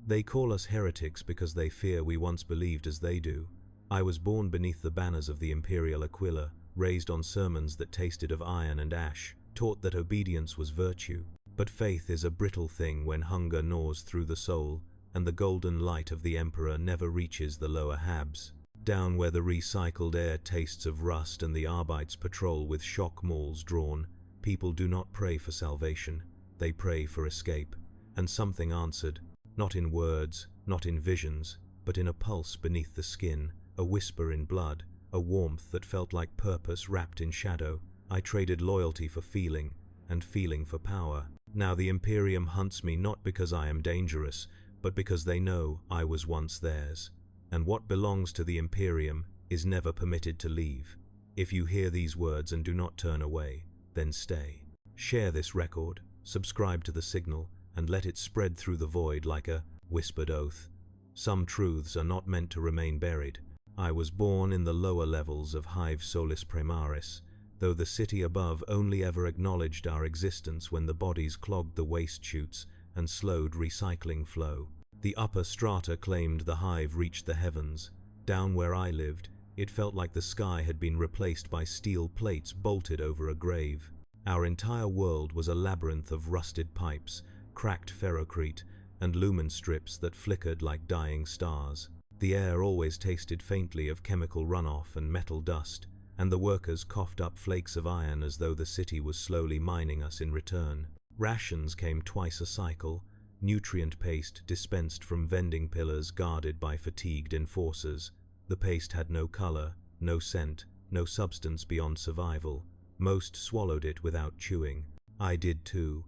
They call us heretics because they fear we once believed as they do. I was born beneath the banners of the imperial Aquila, raised on sermons that tasted of iron and ash, taught that obedience was virtue. But faith is a brittle thing when hunger gnaws through the soul, and the golden light of the emperor never reaches the lower habs. Down where the recycled air tastes of rust and the Arbites patrol with shock mauls drawn, people do not pray for salvation, they pray for escape. And something answered, not in words, not in visions, but in a pulse beneath the skin, a whisper in blood, a warmth that felt like purpose wrapped in shadow. I traded loyalty for feeling, and feeling for power. Now the Imperium hunts me not because I am dangerous, but because they know I was once theirs. And what belongs to the Imperium is never permitted to leave. If you hear these words and do not turn away, then stay. Share this record, subscribe to the signal, and let it spread through the void like a whispered oath. Some truths are not meant to remain buried. I was born in the lower levels of Hive Solis Primaris, though the city above only ever acknowledged our existence when the bodies clogged the waste chutes and slowed recycling flow. The upper strata claimed the hive reached the heavens. Down where I lived, it felt like the sky had been replaced by steel plates bolted over a grave. Our entire world was a labyrinth of rusted pipes, cracked ferrocrete, and lumen strips that flickered like dying stars. The air always tasted faintly of chemical runoff and metal dust, and the workers coughed up flakes of iron as though the city was slowly mining us in return. Rations came twice a cycle, nutrient paste dispensed from vending pillars guarded by fatigued enforcers. The paste had no color, no scent, no substance beyond survival. Most swallowed it without chewing. I did too.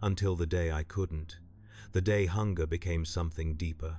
Until the day I couldn't. The day hunger became something deeper.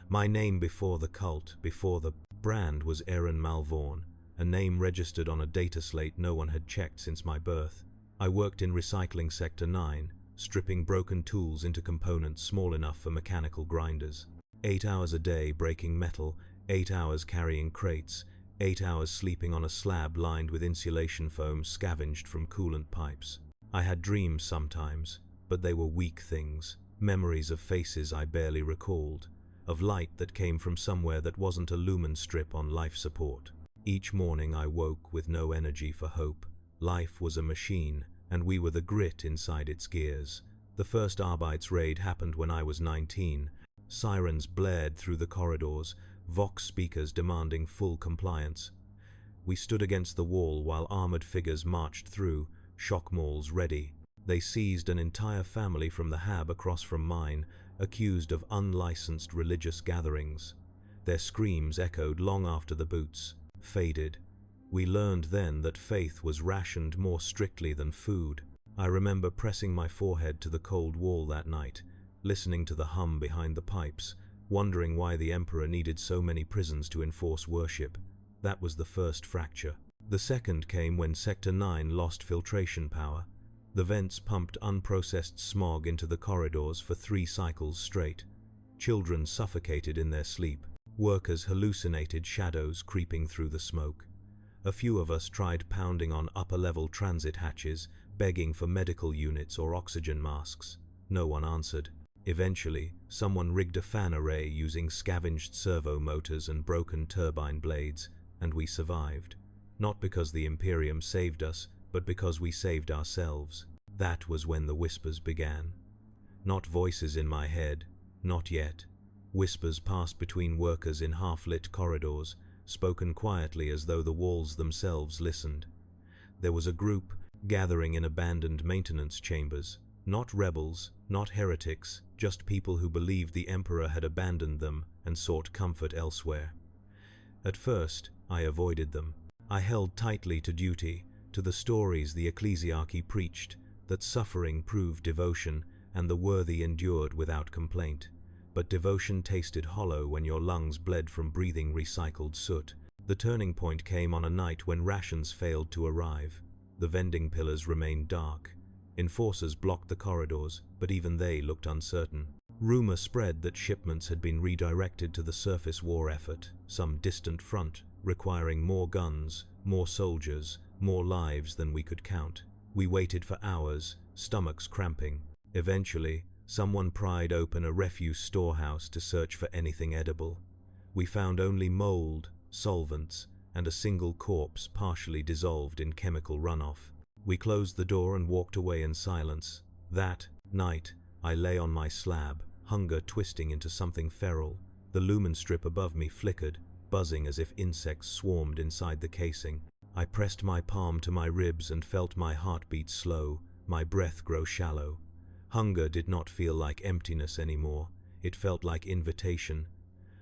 My name before the cult, before the brand was Aaron Malvorn, a name registered on a data slate no one had checked since my birth. I worked in Recycling Sector 9, stripping broken tools into components small enough for mechanical grinders. 8 hours a day breaking metal, 8 hours carrying crates, 8 hours sleeping on a slab lined with insulation foam scavenged from coolant pipes. I had dreams sometimes, but they were weak things, memories of faces I barely recalled, of light that came from somewhere that wasn't a lumen strip on life support. Each morning I woke with no energy for hope. Life was a machine, and we were the grit inside its gears. The first Arbites raid happened when I was 19. Sirens blared through the corridors, Vox speakers demanding full compliance. We stood against the wall while armored figures marched through, shock mauls ready. They seized an entire family from the hab across from mine, accused of unlicensed religious gatherings. Their screams echoed long after the boots faded. We learned then that faith was rationed more strictly than food. I remember pressing my forehead to the cold wall that night, listening to the hum behind the pipes, wondering why the Emperor needed so many prisons to enforce worship. That was the first fracture. The second came when Sector 9 lost filtration power. The vents pumped unprocessed smog into the corridors for 3 cycles straight. Children suffocated in their sleep. Workers hallucinated shadows creeping through the smoke. A few of us tried pounding on upper-level transit hatches, begging for medical units or oxygen masks. No one answered. Eventually, someone rigged a fan array using scavenged servo motors and broken turbine blades, and we survived. Not because the Imperium saved us, but because we saved ourselves. That was when the whispers began. Not voices in my head, not yet. Whispers passed between workers in half-lit corridors, spoken quietly as though the walls themselves listened. There was a group gathering in abandoned maintenance chambers. Not rebels, not heretics, just people who believed the Emperor had abandoned them and sought comfort elsewhere. At first, I avoided them. I held tightly to duty, to the stories the ecclesiarchy preached, that suffering proved devotion and the worthy endured without complaint. But devotion tasted hollow when your lungs bled from breathing recycled soot. The turning point came on a night when rations failed to arrive. The vending pillars remained dark. Enforcers blocked the corridors, but even they looked uncertain. Rumor spread that shipments had been redirected to the surface war effort, some distant front, requiring more guns, more soldiers, more lives than we could count. We waited for hours, stomachs cramping. Eventually, Someone pried open a refuse storehouse to search for anything edible. We found only mold, solvents, and a single corpse partially dissolved in chemical runoff. We closed the door and walked away in silence. That night, I lay on my slab, hunger twisting into something feral. The lumen strip above me flickered, buzzing as if insects swarmed inside the casing. I pressed my palm to my ribs and felt my heartbeat slow, my breath grow shallow. Hunger did not feel like emptiness anymore. It felt like invitation.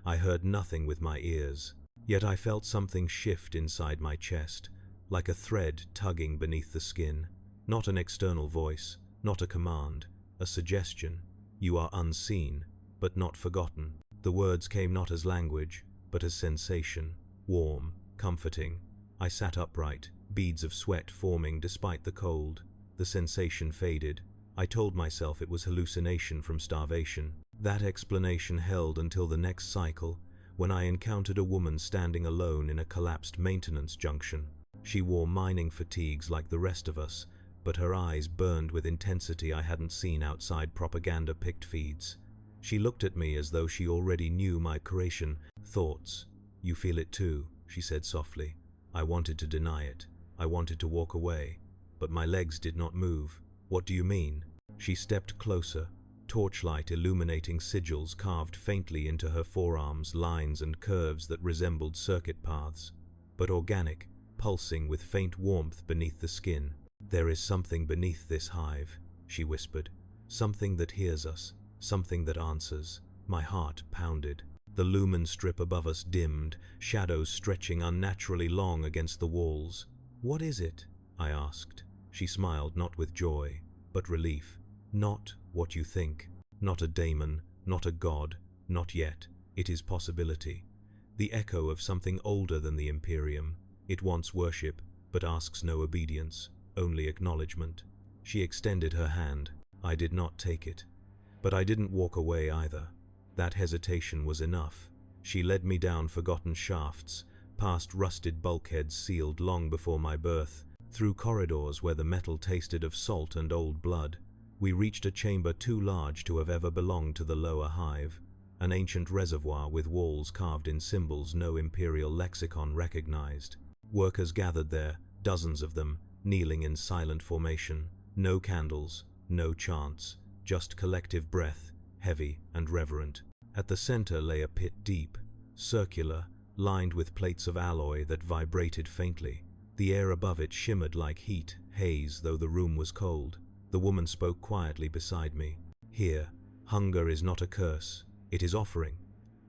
I heard nothing with my ears, yet I felt something shift inside my chest, like a thread tugging beneath the skin. Not an external voice, not a command, a suggestion. You are unseen, but not forgotten. The words came not as language, but as sensation, warm, comforting. I sat upright, beads of sweat forming despite the cold. The sensation faded. I told myself it was hallucination from starvation. That explanation held until the next cycle, when I encountered a woman standing alone in a collapsed maintenance junction. She wore mining fatigues like the rest of us, but her eyes burned with intensity I hadn't seen outside propaganda-picked feeds. She looked at me as though she already knew my creation thoughts. "You feel it too," she said softly. I wanted to deny it. I wanted to walk away, but my legs did not move. "What do you mean?" She stepped closer, torchlight illuminating sigils carved faintly into her forearms, lines and curves that resembled circuit paths, but organic, pulsing with faint warmth beneath the skin. "There is something beneath this hive," she whispered. "Something that hears us, something that answers." My heart pounded. The lumen strip above us dimmed, shadows stretching unnaturally long against the walls. "What is it?" I asked. She smiled, not with joy, but relief. "Not what you think. Not a daemon, not a god, not yet. It is possibility. The echo of something older than the Imperium. It wants worship, but asks no obedience, only acknowledgement." She extended her hand. I did not take it. But I didn't walk away either. That hesitation was enough. She led me down forgotten shafts, past rusted bulkheads sealed long before my birth, through corridors where the metal tasted of salt and old blood. We reached a chamber too large to have ever belonged to the lower hive, an ancient reservoir with walls carved in symbols no imperial lexicon recognized. Workers gathered there, dozens of them, kneeling in silent formation. No candles, no chants, just collective breath, heavy and reverent. At the center lay a pit deep, circular, lined with plates of alloy that vibrated faintly. The air above it shimmered like heat, haze, though the room was cold. The woman spoke quietly beside me. "Here, hunger is not a curse, it is offering."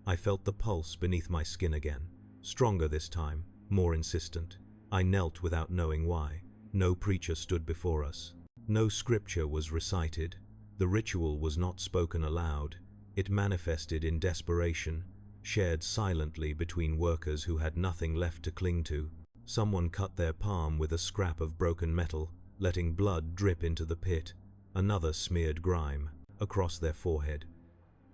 I felt the pulse beneath my skin again, stronger this time, more insistent. I knelt without knowing why. No preacher stood before us. No scripture was recited. The ritual was not spoken aloud. It manifested in desperation, shared silently between workers who had nothing left to cling to. Someone cut their palm with a scrap of broken metal, letting blood drip into the pit. Another smeared grime across their forehead.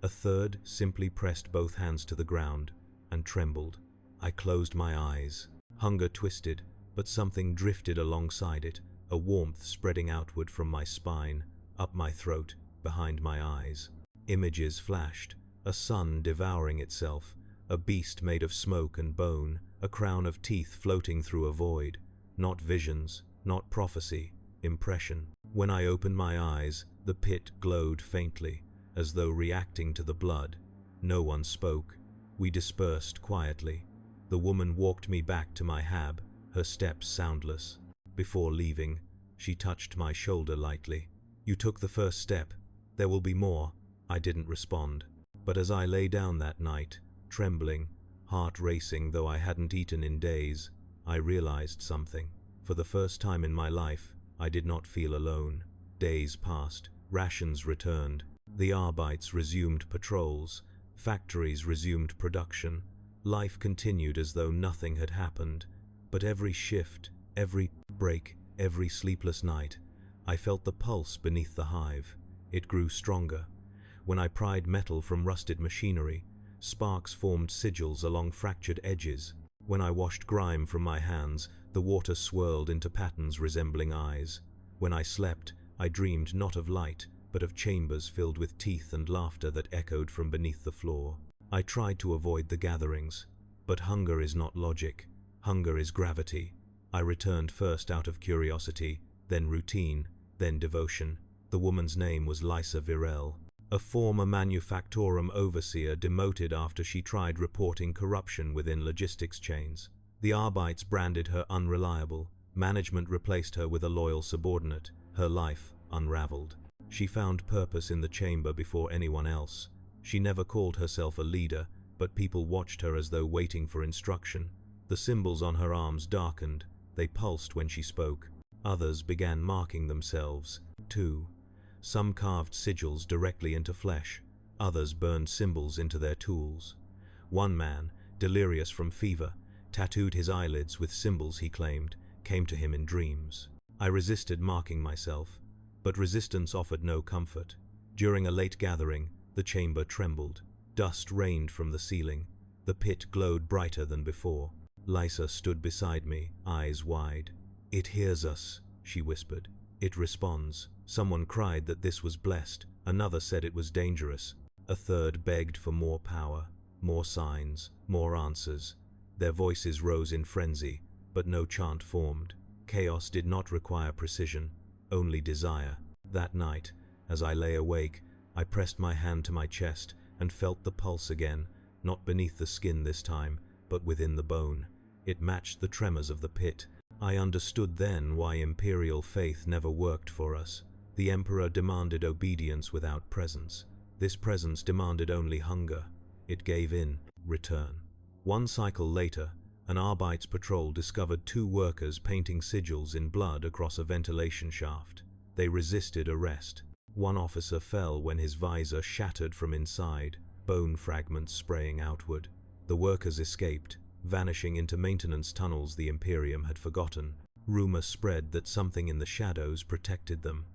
A third simply pressed both hands to the ground and trembled. I closed my eyes. Hunger twisted, but something drifted alongside it, a warmth spreading outward from my spine, up my throat, behind my eyes. Images flashed, a sun devouring itself, a beast made of smoke and bone, a crown of teeth floating through a void. Not visions, not prophecy, impression. When I opened my eyes, the pit glowed faintly, as though reacting to the blood. No one spoke. We dispersed quietly. The woman walked me back to my hab, her steps soundless. Before leaving, she touched my shoulder lightly. "You took the first step. There will be more." I didn't respond. But as I lay down that night, trembling, heart racing though I hadn't eaten in days, I realized something. For the first time in my life, I did not feel alone. Days passed, rations returned, the Arbites resumed patrols, factories resumed production. Life continued as though nothing had happened. But every shift, every break, every sleepless night, I felt the pulse beneath the hive. It grew stronger. When I pried metal from rusted machinery, sparks formed sigils along fractured edges. When I washed grime from my hands, the water swirled into patterns resembling eyes. When I slept, I dreamed not of light, but of chambers filled with teeth and laughter that echoed from beneath the floor. I tried to avoid the gatherings, but hunger is not logic. Hunger is gravity. I returned first out of curiosity, then routine, then devotion. The woman's name was Lysa Virel, a former manufactorum overseer demoted after she tried reporting corruption within logistics chains. The Arbites branded her unreliable. Management replaced her with a loyal subordinate. Her life unraveled. She found purpose in the chamber before anyone else. She never called herself a leader, but people watched her as though waiting for instruction. The symbols on her arms darkened. They pulsed when she spoke. Others began marking themselves, too. Some carved sigils directly into flesh. Others burned symbols into their tools. One man, delirious from fever, tattooed his eyelids with symbols he claimed came to him in dreams. I resisted marking myself, but resistance offered no comfort. During a late gathering, the chamber trembled. Dust rained from the ceiling. The pit glowed brighter than before. Lysa stood beside me, eyes wide. "It hears us," she whispered. "It responds." Someone cried that this was blessed. Another said it was dangerous. A third begged for more power, more signs, more answers. Their voices rose in frenzy, but no chant formed. Chaos did not require precision, only desire. That night, as I lay awake, I pressed my hand to my chest and felt the pulse again, not beneath the skin this time, but within the bone. It matched the tremors of the pit. I understood then why imperial faith never worked for us. The Emperor demanded obedience without presence. This presence demanded only hunger. It gave in, return. One cycle later, an Arbites patrol discovered 2 workers painting sigils in blood across a ventilation shaft. They resisted arrest. One officer fell when his visor shattered from inside, bone fragments spraying outward. The workers escaped, vanishing into maintenance tunnels the Imperium had forgotten. Rumor spread that something in the shadows protected them.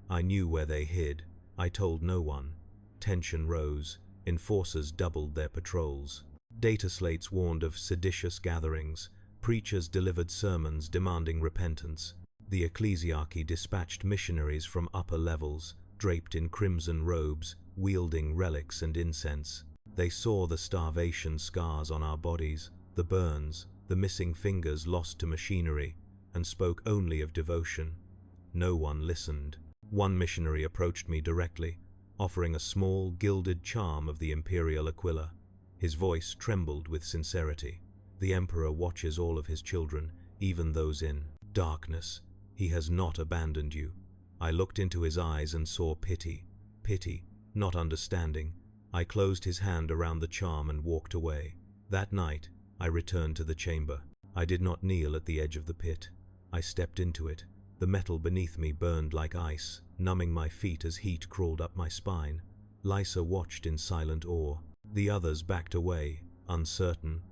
I knew where they hid. I told no one. Tension rose. Enforcers doubled their patrols. Data slates warned of seditious gatherings. Preachers delivered sermons demanding repentance. The ecclesiarchy dispatched missionaries from upper levels, draped in crimson robes, wielding relics and incense. They saw the starvation scars on our bodies, the burns, the missing fingers lost to machinery, and spoke only of devotion. No one listened. One missionary approached me directly, offering a small, gilded charm of the imperial Aquila. His voice trembled with sincerity. "The Emperor watches all of his children, even those in darkness. He has not abandoned you." I looked into his eyes and saw pity. Pity, not understanding. I closed his hand around the charm and walked away. That night, I returned to the chamber. I did not kneel at the edge of the pit. I stepped into it. The metal beneath me burned like ice, numbing my feet as heat crawled up my spine. Lysa watched in silent awe. The others backed away, uncertain.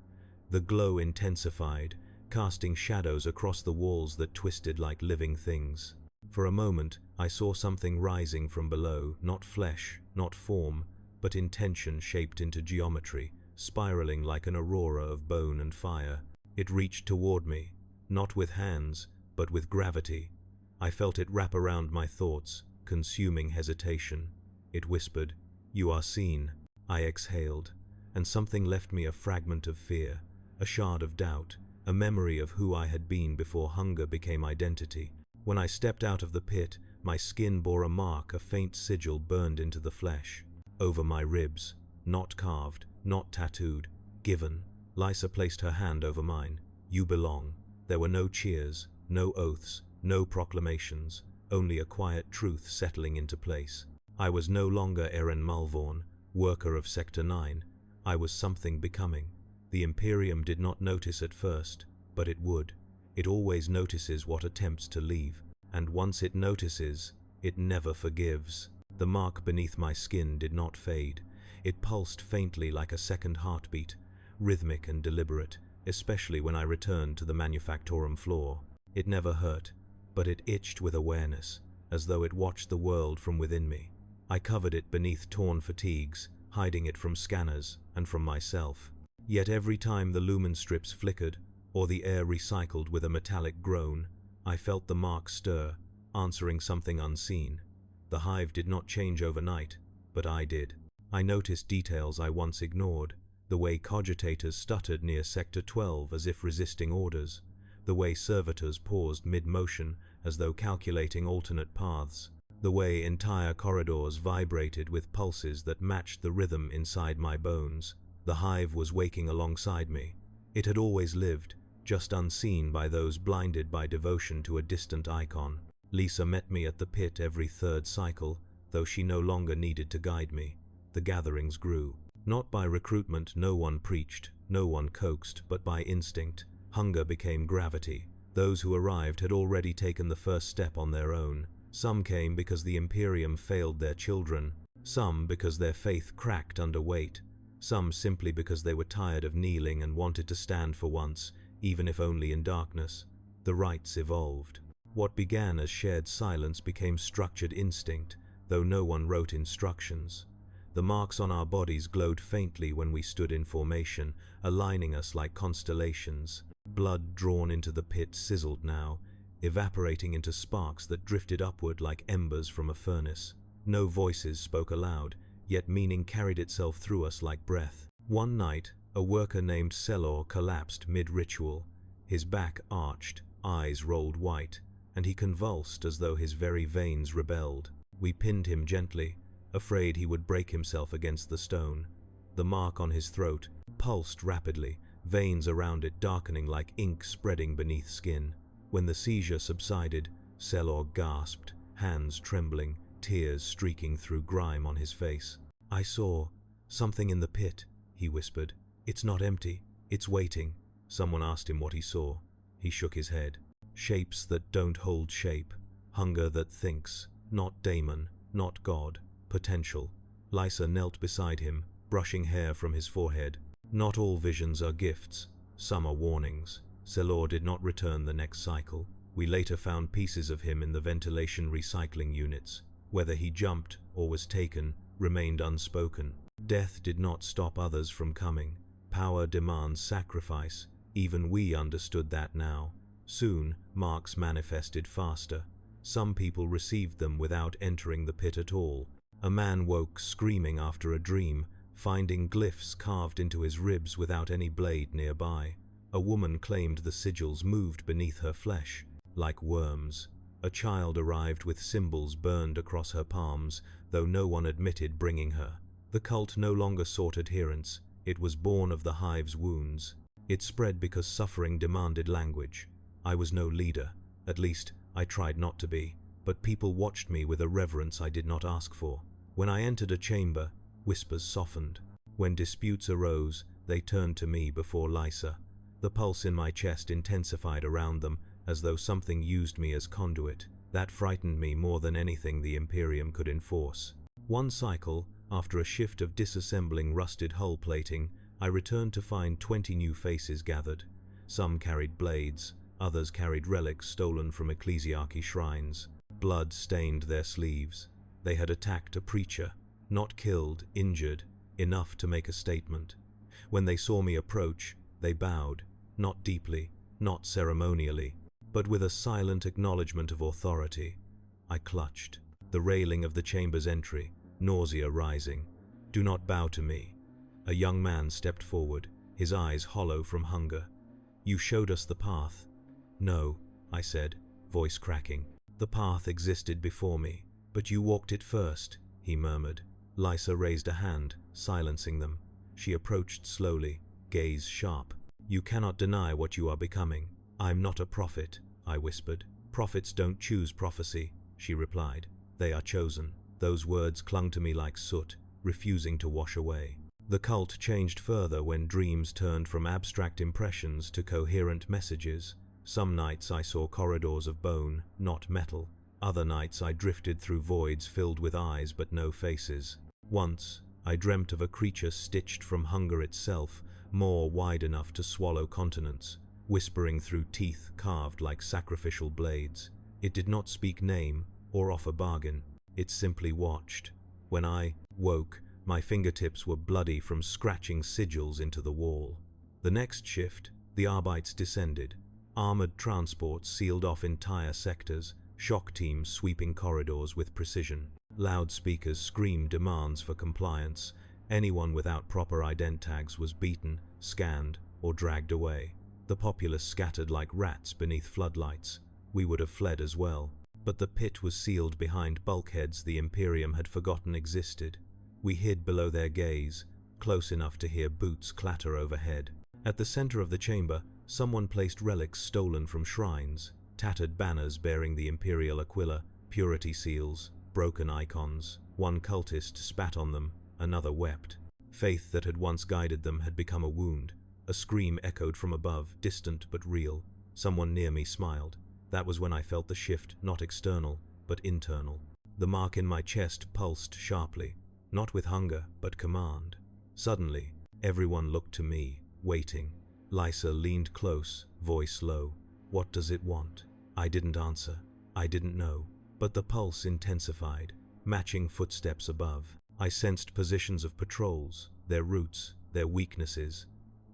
The glow intensified, casting shadows across the walls that twisted like living things. For a moment, I saw something rising from below, not flesh, not form, but intention shaped into geometry, spiraling like an aurora of bone and fire. It reached toward me, not with hands, but with gravity. I felt it wrap around my thoughts, consuming hesitation. It whispered, "You are seen." I exhaled, and something left me, a fragment of fear, a shard of doubt, a memory of who I had been before hunger became identity. When I stepped out of the pit, my skin bore a mark, a faint sigil burned into the flesh. Over my ribs, not carved, not tattooed, given. Lysa placed her hand over mine. "You belong." There were no cheers, no oaths, no proclamations, only a quiet truth settling into place. I was no longer Eren Malvorn, worker of Sector 9. I was something becoming. The Imperium did not notice at first, but it would. It always notices what attempts to leave, and once it notices, it never forgives. The mark beneath my skin did not fade. It pulsed faintly like a second heartbeat, rhythmic and deliberate, especially when I returned to the manufactorum floor. It never hurt, but it itched with awareness, as though it watched the world from within me. I covered it beneath torn fatigues, hiding it from scanners and from myself. Yet every time the lumen strips flickered, or the air recycled with a metallic groan, I felt the mark stir, answering something unseen. The hive did not change overnight, but I did. I noticed details I once ignored, the way cogitators stuttered near Sector 12 as if resisting orders, the way servitors paused mid-motion as though calculating alternate paths, the way entire corridors vibrated with pulses that matched the rhythm inside my bones. The hive was waking alongside me. It had always lived, just unseen by those blinded by devotion to a distant icon. Lisa met me at the pit every third cycle, though she no longer needed to guide me. The gatherings grew. Not by recruitment, no one preached, no one coaxed, but by instinct. Hunger became gravity. Those who arrived had already taken the first step on their own. Some came because the Imperium failed their children, some because their faith cracked under weight, some simply because they were tired of kneeling and wanted to stand for once, even if only in darkness. The rites evolved. What began as shared silence became structured instinct, though no one wrote instructions. The marks on our bodies glowed faintly when we stood in formation, aligning us like constellations. Blood drawn into the pit sizzled now, evaporating into sparks that drifted upward like embers from a furnace. No voices spoke aloud, yet meaning carried itself through us like breath. One night, a worker named Selor collapsed mid-ritual. His back arched, eyes rolled white, and he convulsed as though his very veins rebelled. We pinned him gently, afraid he would break himself against the stone. The mark on his throat pulsed rapidly, veins around it darkening like ink spreading beneath skin. When the seizure subsided, Selor gasped, hands trembling, tears streaking through grime on his face. "I saw something in the pit," he whispered. "It's not empty, it's waiting." Someone asked him what he saw. He shook his head. Shapes that don't hold shape. Hunger that thinks. Not daemon, not god. Potential. Lysa knelt beside him, brushing hair from his forehead. Not all visions are gifts. Some are warnings. Selor did not return the next cycle. We later found pieces of him in the ventilation recycling units. Whether he jumped or was taken remained unspoken. Death did not stop others from coming. Power demands sacrifice. Even we understood that now. Soon, marks manifested faster. Some people received them without entering the pit at all. A man woke screaming after a dream, finding glyphs carved into his ribs without any blade nearby. A woman claimed the sigils moved beneath her flesh, like worms. A child arrived with symbols burned across her palms, though no one admitted bringing her. The cult no longer sought adherents. It was born of the hive's wounds. It spread because suffering demanded language. I was no leader. At least, I tried not to be. But people watched me with a reverence I did not ask for. When I entered a chamber, whispers softened. When disputes arose, they turned to me before Lysa. The pulse in my chest intensified around them, as though something used me as conduit. That frightened me more than anything the Imperium could enforce. One cycle, after a shift of disassembling rusted hull plating, I returned to find 20 new faces gathered. Some carried blades, others carried relics stolen from ecclesiarchy shrines. Blood stained their sleeves. They had attacked a preacher, not killed, injured, enough to make a statement. When they saw me approach, they bowed, not deeply, not ceremonially, but with a silent acknowledgement of authority. I clutched. The railing of the chamber's entry, nausea rising. "Do not bow to me." A young man stepped forward, his eyes hollow from hunger. "You showed us the path." "No," I said, voice cracking. "The path existed before me, but you walked it first," he murmured. Lysa raised a hand, silencing them. She approached slowly, gaze sharp. "You cannot deny what you are becoming." "I'm not a prophet," I whispered. "Prophets don't choose prophecy," she replied. "They are chosen." Those words clung to me like soot, refusing to wash away. The cult changed further when dreams turned from abstract impressions to coherent messages. Some nights I saw corridors of bone, not metal. Other nights I drifted through voids filled with eyes but no faces. Once, I dreamt of a creature stitched from hunger itself, maw wide enough to swallow continents, whispering through teeth carved like sacrificial blades. It did not speak name or offer bargain. It simply watched. When I woke, my fingertips were bloody from scratching sigils into the wall. The next shift, the Arbites descended. Armored transports sealed off entire sectors, shock teams sweeping corridors with precision. Loudspeakers screamed demands for compliance. Anyone without proper ident tags was beaten, scanned, or dragged away. The populace scattered like rats beneath floodlights. We would have fled as well, but the pit was sealed behind bulkheads the Imperium had forgotten existed. We hid below their gaze, close enough to hear boots clatter overhead. At the center of the chamber, someone placed relics stolen from shrines, tattered banners bearing the Imperial Aquila, purity seals, broken icons. One cultist spat on them, another wept. Faith that had once guided them had become a wound. A scream echoed from above, distant but real. Someone near me smiled. That was when I felt the shift, not external, but internal. The mark in my chest pulsed sharply, not with hunger, but command. Suddenly, everyone looked to me, waiting. Lysa leaned close, voice low. "What does it want?" I didn't answer. I didn't know. But the pulse intensified, matching footsteps above. I sensed positions of patrols, their routes, their weaknesses.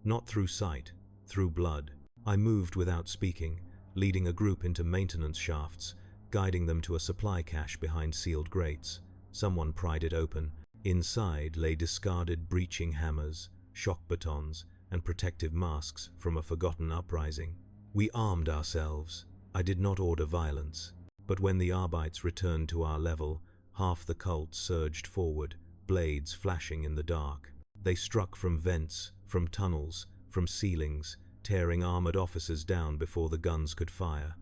Not through sight, through blood. I moved without speaking, leading a group into maintenance shafts, guiding them to a supply cache behind sealed grates. Someone pried it open. Inside lay discarded breaching hammers, shock batons, and protective masks from a forgotten uprising. We armed ourselves. I did not order violence. But when the Arbites returned to our level, half the cult surged forward, blades flashing in the dark. They struck from vents, from tunnels, from ceilings, tearing armored officers down before the guns could fire.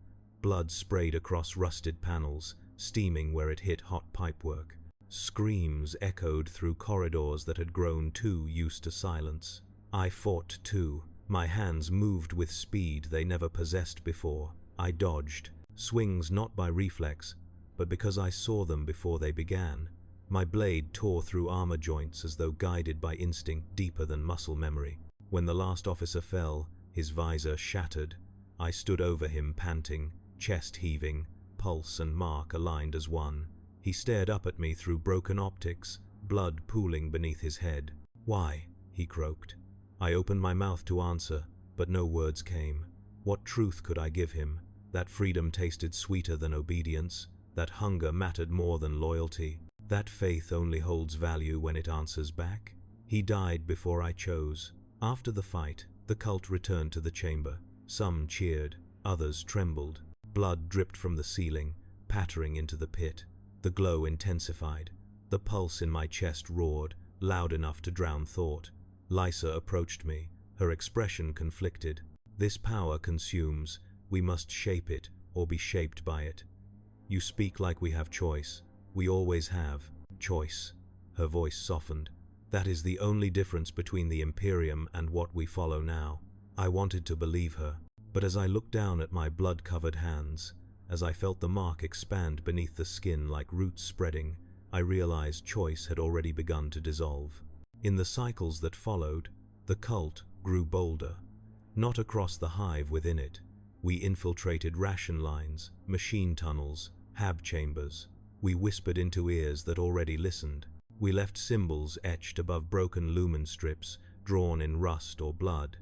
Blood sprayed across rusted panels, steaming where it hit hot pipework. Screams echoed through corridors that had grown too used to silence. I fought too. My hands moved with speed they never possessed before. I dodged, swings not by reflex, but because I saw them before they began. My blade tore through armor joints as though guided by instinct deeper than muscle memory. When the last officer fell, his visor shattered. I stood over him panting, chest heaving, pulse and mark aligned as one. He stared up at me through broken optics, blood pooling beneath his head. "Why?" he croaked. I opened my mouth to answer, but no words came. What truth could I give him? That freedom tasted sweeter than obedience, that hunger mattered more than loyalty, that faith only holds value when it answers back? He died before I chose. After the fight, the cult returned to the chamber. Some cheered, others trembled. Blood dripped from the ceiling, pattering into the pit. The glow intensified. The pulse in my chest roared, loud enough to drown thought. Lysa approached me, her expression conflicted. "This power consumes. We must shape it, or be shaped by it. You speak like we have choice. We always have. Choice." Her voice softened. "That is the only difference between the Imperium and what we follow now." I wanted to believe her, but as I looked down at my blood-covered hands, as I felt the mark expand beneath the skin like roots spreading, I realized choice had already begun to dissolve. In the cycles that followed, the cult grew bolder. Not across the hive within it. We infiltrated ration lines, machine tunnels, hab chambers. We whispered into ears that already listened. We left symbols etched above broken lumen strips, drawn in rust or blood.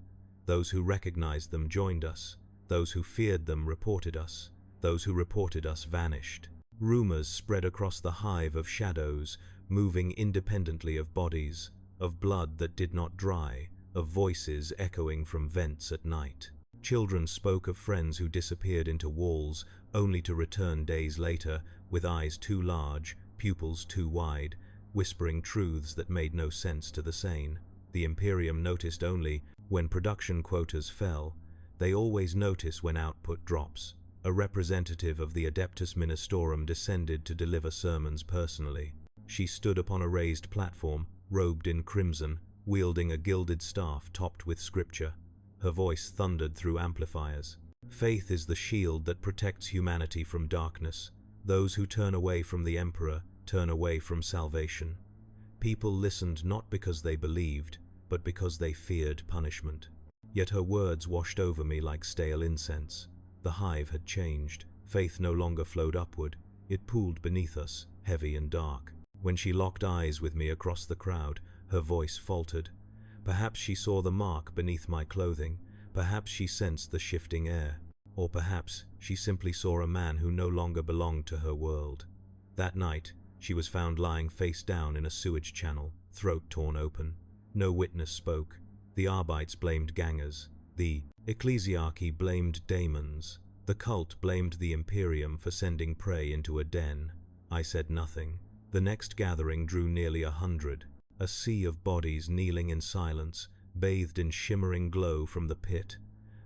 Those who recognized them joined us. Those who feared them reported us. Those who reported us vanished. Rumors spread across the hive of shadows, moving independently of bodies, of blood that did not dry, of voices echoing from vents at night. Children spoke of friends who disappeared into walls, only to return days later, with eyes too large, pupils too wide, whispering truths that made no sense to the sane. The Imperium noticed only when production quotas fell. They always notice when output drops. A representative of the Adeptus Ministorum descended to deliver sermons personally. She stood upon a raised platform, robed in crimson, wielding a gilded staff topped with scripture. Her voice thundered through amplifiers. "Faith is the shield that protects humanity from darkness. Those who turn away from the Emperor turn away from salvation." People listened not because they believed, but because they feared punishment. Yet her words washed over me like stale incense. The hive had changed. Faith no longer flowed upward. It pooled beneath us, heavy and dark. When she locked eyes with me across the crowd, her voice faltered. Perhaps she saw the mark beneath my clothing. Perhaps she sensed the shifting air. Or perhaps she simply saw a man who no longer belonged to her world. That night, She was found lying face down in a sewage channel, throat torn open. No witness spoke. The Arbites blamed gangers. The ecclesiarchy blamed daemons. The cult blamed the Imperium for sending prey into a den. I said nothing. The next gathering drew nearly 100. A sea of bodies kneeling in silence, bathed in shimmering glow from the pit.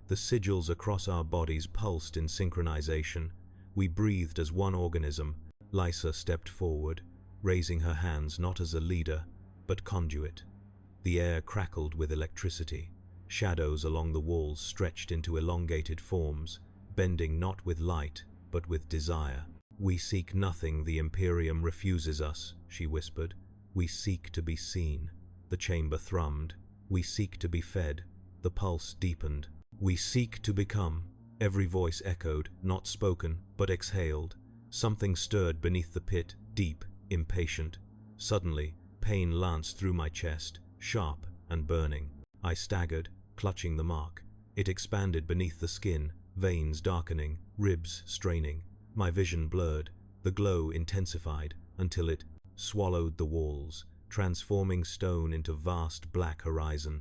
The sigils across our bodies pulsed in synchronization. We breathed as one organism. Lysa stepped forward, raising her hands not as a leader, but conduit. The air crackled with electricity. Shadows along the walls stretched into elongated forms, bending not with light, but with desire. "We seek nothing, the Imperium refuses us," she whispered. "We seek to be seen." The chamber thrummed. "We seek to be fed." The pulse deepened. "We seek to become." Every voice echoed, not spoken, but exhaled. Something stirred beneath the pit, deep, impatient. Suddenly, pain lanced through my chest, sharp and burning. I staggered, clutching the mark. It expanded beneath the skin, veins darkening, ribs straining. My vision blurred. The glow intensified until it swallowed the walls, transforming stone into vast black horizon.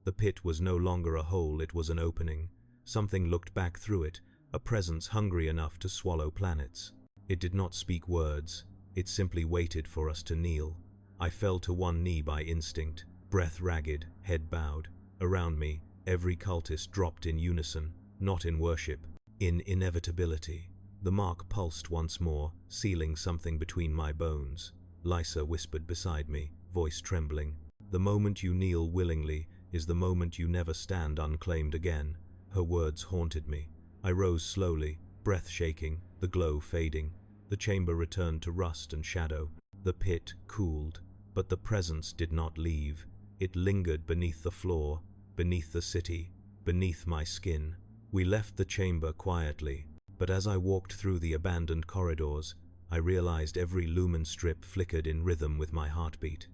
The pit was no longer a hole, it was an opening. Something looked back through it, a presence hungry enough to swallow planets. It did not speak words. It simply waited for us to kneel. I fell to one knee by instinct, breath ragged, head bowed. Around me, every cultist dropped in unison, not in worship, in inevitability. The mark pulsed once more, sealing something between my bones. Lysa whispered beside me, voice trembling. "The moment you kneel willingly is the moment you never stand unclaimed again." Her words haunted me. I rose slowly, breath shaking, the glow fading. The chamber returned to rust and shadow. The pit cooled, but the presence did not leave. It lingered beneath the floor, beneath the city, beneath my skin. We left the chamber quietly, but as I walked through the abandoned corridors, I realized every lumen strip flickered in rhythm with my heartbeat.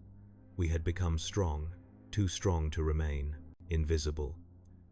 We had become strong, too strong to remain, invisible.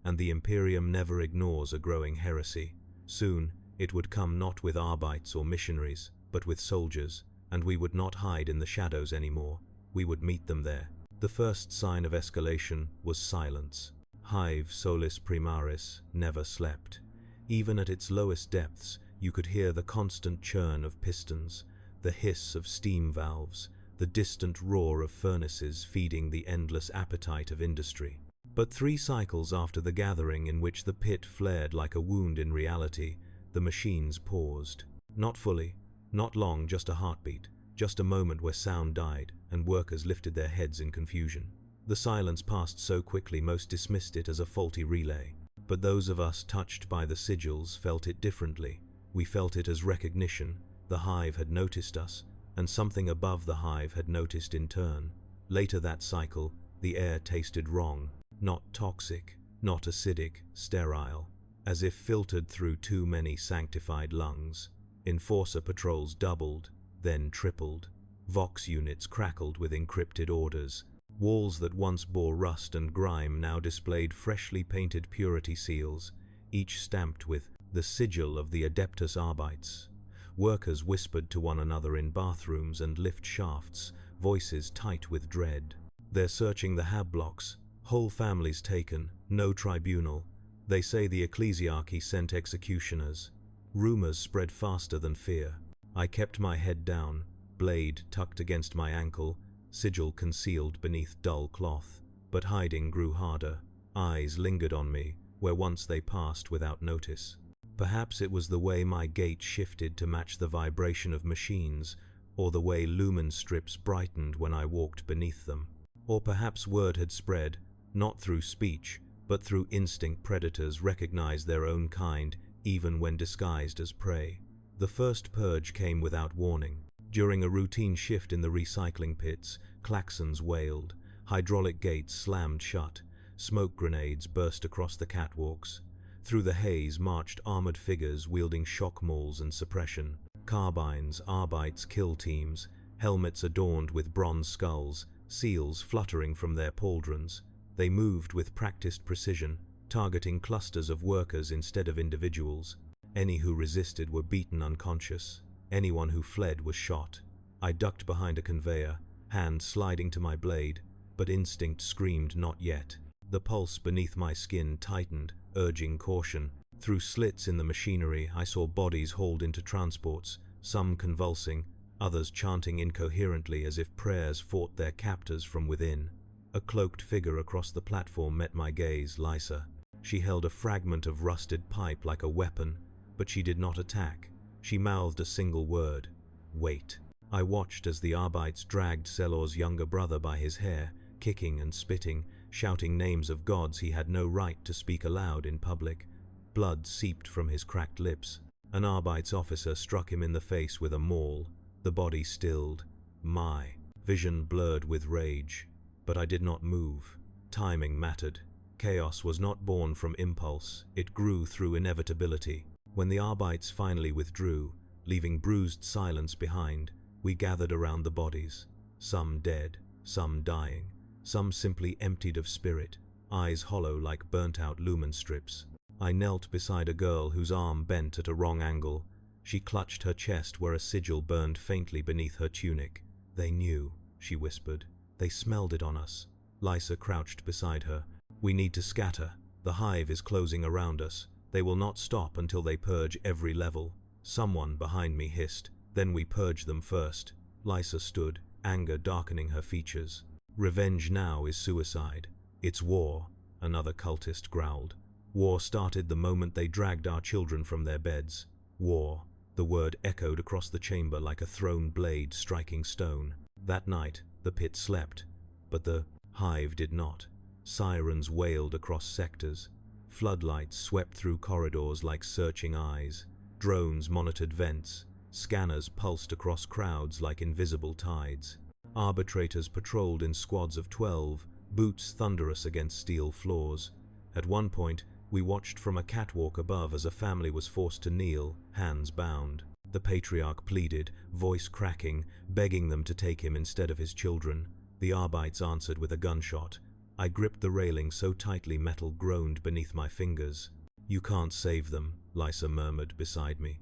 And the Imperium never ignores a growing heresy. Soon, it would come not with Arbites or missionaries, but with soldiers, and we would not hide in the shadows anymore. We would meet them there. The first sign of escalation was silence. Hive Solis Primaris never slept. Even at its lowest depths, you could hear the constant churn of pistons, the hiss of steam valves, the distant roar of furnaces feeding the endless appetite of industry. But 3 cycles after the gathering in which the pit flared like a wound in reality, the machines paused. Not fully, not long, just a heartbeat, just a moment where sound died and workers lifted their heads in confusion. The silence passed so quickly most dismissed it as a faulty relay. But those of us touched by the sigils felt it differently. We felt it as recognition. The hive had noticed us, and something above the hive had noticed in turn. Later that cycle, the air tasted wrong. Not toxic, not acidic, sterile, as if filtered through too many sanctified lungs. Enforcer patrols doubled, then tripled. Vox units crackled with encrypted orders. Walls that once bore rust and grime now displayed freshly painted purity seals, each stamped with the sigil of the Adeptus Arbites. Workers whispered to one another in bathrooms and lift shafts, voices tight with dread. "They're searching the hab blocks. Whole families taken, no tribunal. They say the ecclesiarchy sent executioners." Rumors spread faster than fear. I kept my head down, blade tucked against my ankle, sigil concealed beneath dull cloth. But hiding grew harder. Eyes lingered on me, where once they passed without notice. Perhaps it was the way my gait shifted to match the vibration of machines, or the way lumen strips brightened when I walked beneath them. Or perhaps word had spread, not through speech, but through instinct. Predators recognized their own kind even when disguised as prey. The first purge came without warning. During a routine shift in the recycling pits, klaxons wailed, hydraulic gates slammed shut, smoke grenades burst across the catwalks. Through the haze marched armored figures wielding shock mauls and suppression. Carbines, Arbites, kill teams, helmets adorned with bronze skulls, seals fluttering from their pauldrons. They moved with practiced precision, targeting clusters of workers instead of individuals. Any who resisted were beaten unconscious. Anyone who fled was shot. I ducked behind a conveyor, hand sliding to my blade, but instinct screamed not yet. The pulse beneath my skin tightened, urging caution. Through slits in the machinery, I saw bodies hauled into transports, some convulsing, others chanting incoherently as if prayers fought their captors from within. A cloaked figure across the platform met my gaze, Lysa. She held a fragment of rusted pipe like a weapon, but she did not attack. She mouthed a single word: wait. I watched as the Arbites dragged Selor's younger brother by his hair, kicking and spitting, shouting names of gods he had no right to speak aloud in public. Blood seeped from his cracked lips. An Arbites officer struck him in the face with a maul. The body stilled. My vision blurred with rage, but I did not move. Timing mattered. Chaos was not born from impulse, it grew through inevitability. When the Arbites finally withdrew, leaving bruised silence behind, we gathered around the bodies. Some dead, some dying, some simply emptied of spirit, eyes hollow like burnt-out lumen strips. I knelt beside a girl whose arm bent at a wrong angle. She clutched her chest where a sigil burned faintly beneath her tunic. They knew, she whispered. They smelled it on us. Lysa crouched beside her. We need to scatter. The hive is closing around us. They will not stop until they purge every level. Someone behind me hissed. Then we purge them first. Lysa stood, anger darkening her features. Revenge now is suicide. It's war, another cultist growled. War started the moment they dragged our children from their beds. War. The word echoed across the chamber like a thrown blade striking stone. That night, the pit slept, but the hive did not. Sirens wailed across sectors. Floodlights swept through corridors like searching eyes. Drones monitored vents. Scanners pulsed across crowds like invisible tides. Arbitrators patrolled in squads of 12, boots thunderous against steel floors. At one point, we watched from a catwalk above as a family was forced to kneel, hands bound. The patriarch pleaded, voice cracking, begging them to take him instead of his children. The Arbites answered with a gunshot. I gripped the railing so tightly metal groaned beneath my fingers. You can't save them, Lysa murmured beside me.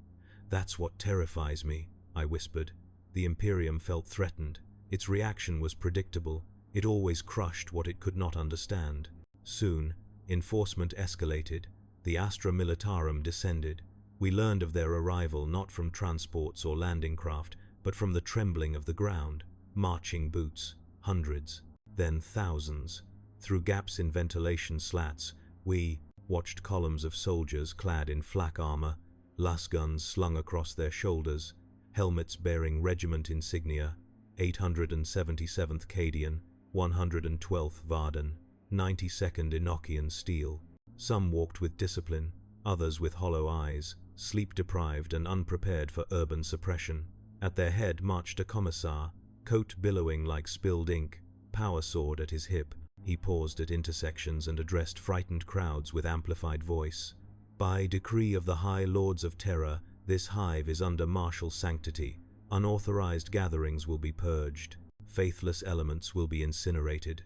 That's what terrifies me, I whispered. The Imperium felt threatened. Its reaction was predictable. It always crushed what it could not understand. Soon, enforcement escalated. The Astra Militarum descended. We learned of their arrival not from transports or landing craft, but from the trembling of the ground. Marching boots, hundreds, then thousands. Through gaps in ventilation slats, we watched columns of soldiers clad in flak armor, lasguns slung across their shoulders, helmets bearing regiment insignia, 877th Cadian, 112th Varden, 92nd Enochian steel. Some walked with discipline, others with hollow eyes, sleep-deprived and unprepared for urban suppression. At their head marched a commissar, coat billowing like spilled ink, power sword at his hip. He paused at intersections and addressed frightened crowds with amplified voice. By decree of the High Lords of Terror, this hive is under martial sanctity. Unauthorized gatherings will be purged. Faithless elements will be incinerated.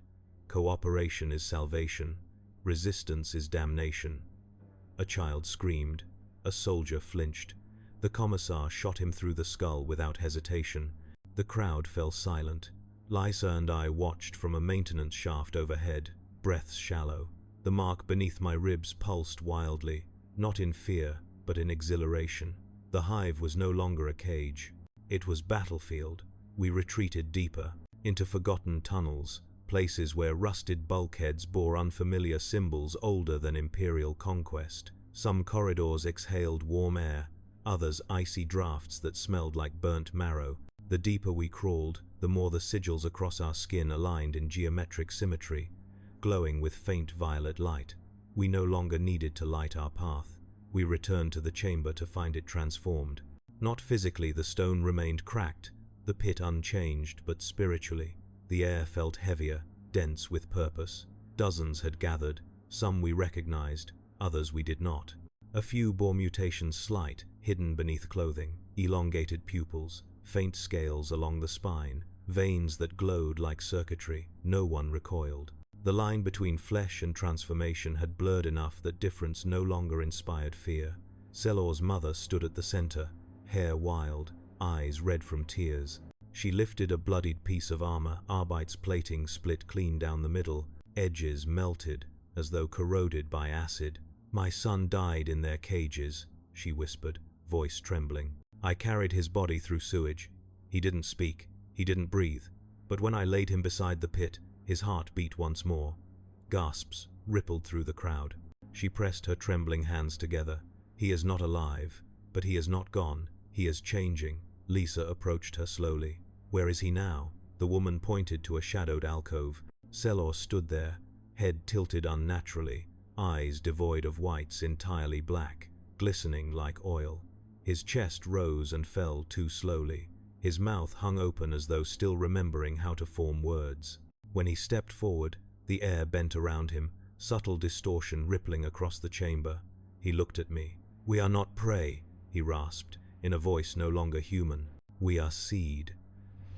Cooperation is salvation. Resistance is damnation. A child screamed. A soldier flinched. The commissar shot him through the skull without hesitation. The crowd fell silent. Lysa and I watched from a maintenance shaft overhead, breaths shallow. The mark beneath my ribs pulsed wildly, not in fear, but in exhilaration. The hive was no longer a cage. It was battlefield. We retreated deeper, into forgotten tunnels, places where rusted bulkheads bore unfamiliar symbols older than imperial conquest. Some corridors exhaled warm air, others icy drafts that smelled like burnt marrow. The deeper we crawled, the more the sigils across our skin aligned in geometric symmetry, glowing with faint violet light. We no longer needed to light our path. We returned to the chamber to find it transformed. Not physically, the stone remained cracked, the pit unchanged, but spiritually. The air felt heavier, dense with purpose. Dozens had gathered, some we recognized, others we did not. A few bore mutations slight, hidden beneath clothing, elongated pupils, faint scales along the spine, veins that glowed like circuitry. No one recoiled. The line between flesh and transformation had blurred enough that difference no longer inspired fear. Selor's mother stood at the center, hair wild, eyes red from tears. She lifted a bloodied piece of armor, Arbites plating split clean down the middle, edges melted as though corroded by acid. "My son died in their cages," she whispered, voice trembling. "I carried his body through sewage. He didn't speak, he didn't breathe, but when I laid him beside the pit, his heart beat once more." Gasps rippled through the crowd. She pressed her trembling hands together. "He is not alive, but he is not gone. He is changing." Lisa approached her slowly. "Where is he now?" The woman pointed to a shadowed alcove. Selor stood there, head tilted unnaturally, eyes devoid of whites, entirely black, glistening like oil. His chest rose and fell too slowly. His mouth hung open as though still remembering how to form words. When he stepped forward, the air bent around him, subtle distortion rippling across the chamber. He looked at me. "We are not prey," he rasped, in a voice no longer human. "We are seed."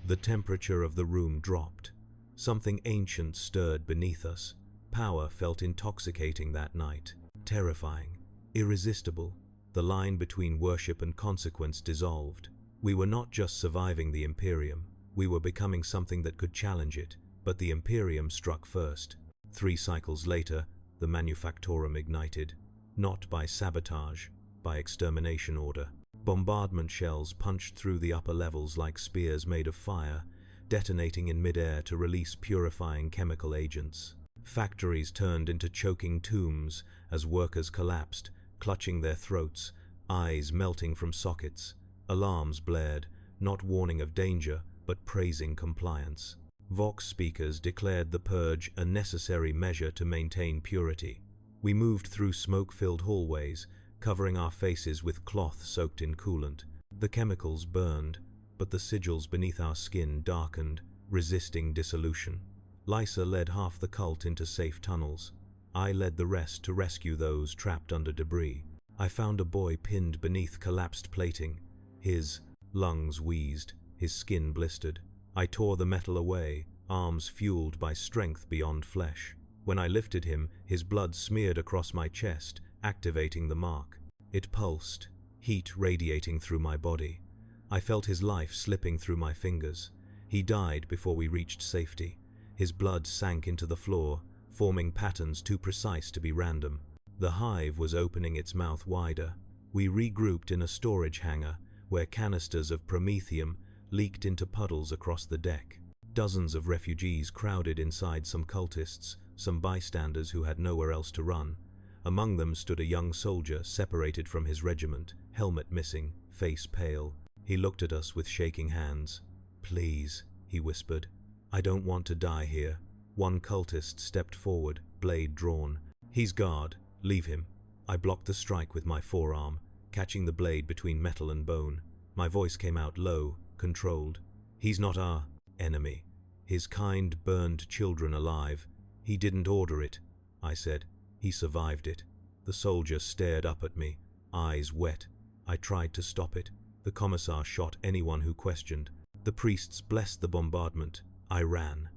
The temperature of the room dropped. Something ancient stirred beneath us. Power felt intoxicating that night. Terrifying. Irresistible. The line between worship and consequence dissolved. We were not just surviving the Imperium. We were becoming something that could challenge it. But the Imperium struck first. 3 cycles later, the Manufactorum ignited. Not by sabotage, by extermination order. Bombardment shells punched through the upper levels like spears made of fire, detonating in midair to release purifying chemical agents. Factories turned into choking tombs as workers collapsed, clutching their throats, eyes melting from sockets. Alarms blared, not warning of danger, but praising compliance. Vox speakers declared the purge a necessary measure to maintain purity. We moved through smoke-filled hallways, covering our faces with cloth soaked in coolant. The chemicals burned, but the sigils beneath our skin darkened, resisting dissolution. Lysa led half the cult into safe tunnels. I led the rest to rescue those trapped under debris. I found a boy pinned beneath collapsed plating. His lungs wheezed, his skin blistered. I tore the metal away, arms fueled by strength beyond flesh. When I lifted him, his blood smeared across my chest, activating the mark. It pulsed, heat radiating through my body. I felt his life slipping through my fingers. He died before we reached safety. His blood sank into the floor, forming patterns too precise to be random. The hive was opening its mouth wider. We regrouped in a storage hangar, where canisters of promethium leaked into puddles across the deck. Dozens of refugees crowded inside some cultists, some bystanders who had nowhere else to run. Among them stood a young soldier separated from his regiment, helmet missing, face pale. He looked at us with shaking hands. "Please," he whispered. "I don't want to die here." One cultist stepped forward, blade drawn. "He's guard. Leave him." I blocked the strike with my forearm, catching the blade between metal and bone. My voice came out low, controlled. "He's not our enemy. His kind burned children alive. He didn't order it," I said. "He survived it." The soldier stared up at me, eyes wet. I tried to stop it. The commissar shot anyone who questioned. The priests blessed the bombardment. I ran.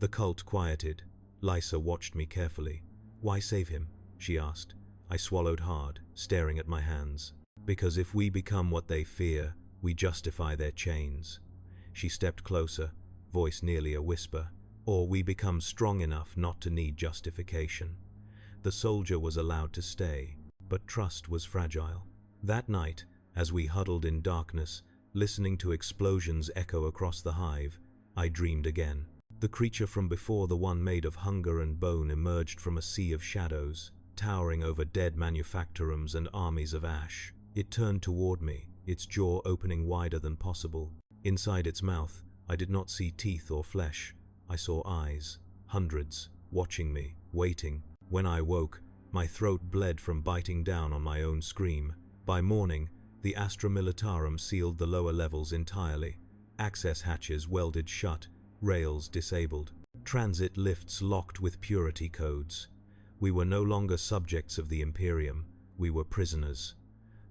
The cult quieted. Lysa watched me carefully. "Why save him?" she asked. I swallowed hard, staring at my hands. "Because if we become what they fear, we justify their chains." She stepped closer, voice nearly a whisper. "Or we become strong enough not to need justification." The soldier was allowed to stay, but trust was fragile. That night, as we huddled in darkness, listening to explosions echo across the hive, I dreamed again. The creature from before, the one made of hunger and bone, emerged from a sea of shadows, towering over dead manufactorums and armies of ash. It turned toward me, its jaw opening wider than possible. Inside its mouth, I did not see teeth or flesh. I saw eyes, hundreds, watching me, waiting. When I woke, my throat bled from biting down on my own scream. By morning, the Astra Militarum sealed the lower levels entirely. Access hatches welded shut, rails disabled. Transit lifts locked with purity codes. We were no longer subjects of the Imperium. We were prisoners.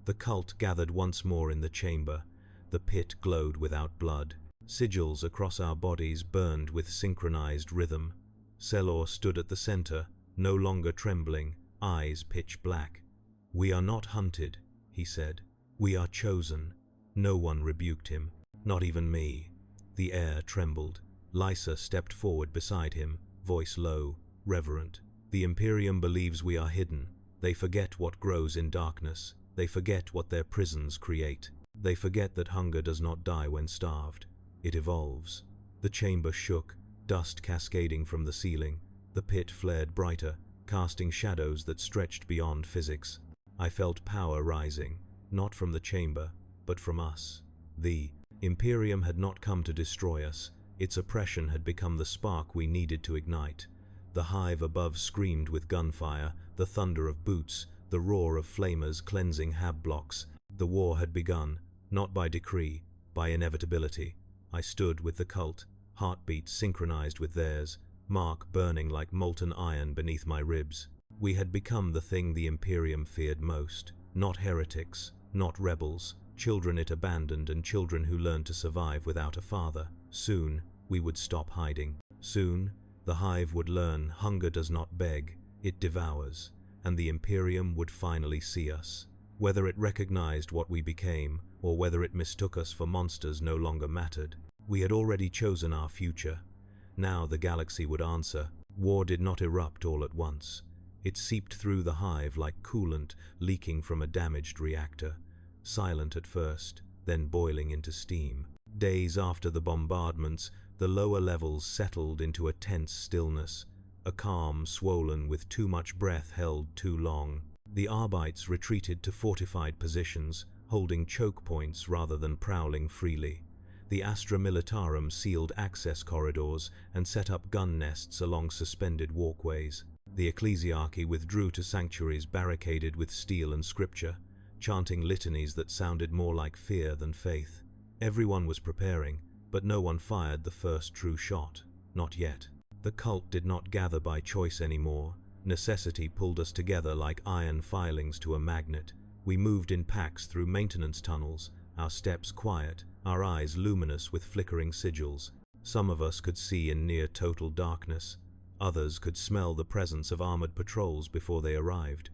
The cult gathered once more in the chamber. The pit glowed without blood. Sigils across our bodies burned with synchronized rhythm. Selor stood at the center, no longer trembling, eyes pitch black. "We are not hunted," he said. "We are chosen." No one rebuked him, not even me. The air trembled. Lysa stepped forward beside him, voice low, reverent. The Imperium believes we are hidden. They forget what grows in darkness. They forget what their prisons create. They forget that hunger does not die when starved. It evolves. The chamber shook, dust cascading from the ceiling. The pit flared brighter, casting shadows that stretched beyond physics. I felt power rising, not from the chamber, but from us. The Imperium had not come to destroy us. Its oppression had become the spark we needed to ignite. The hive above screamed with gunfire, the thunder of boots, the roar of flamers cleansing hab blocks. The war had begun, not by decree, by inevitability. I stood with the cult, heartbeats synchronized with theirs, mark burning like molten iron beneath my ribs. We had become the thing the Imperium feared most. Not heretics, not rebels, children it abandoned and children who learned to survive without a father. Soon, we would stop hiding. Soon, the hive would learn hunger does not beg, it devours, and the Imperium would finally see us. Whether it recognized what we became, or whether it mistook us for monsters no longer mattered. We had already chosen our future. Now the galaxy would answer. War did not erupt all at once. It seeped through the hive like coolant leaking from a damaged reactor, silent at first, then boiling into steam. Days after the bombardments, the lower levels settled into a tense stillness, a calm swollen with too much breath held too long. The Arbites retreated to fortified positions, holding choke points rather than prowling freely. The Astra Militarum sealed access corridors and set up gun nests along suspended walkways. The ecclesiarchy withdrew to sanctuaries barricaded with steel and scripture, chanting litanies that sounded more like fear than faith. Everyone was preparing, but no one fired the first true shot. Not yet. The cult did not gather by choice anymore. Necessity pulled us together like iron filings to a magnet. We moved in packs through maintenance tunnels, our steps quiet, our eyes luminous with flickering sigils. Some of us could see in near total darkness. Others could smell the presence of armored patrols before they arrived.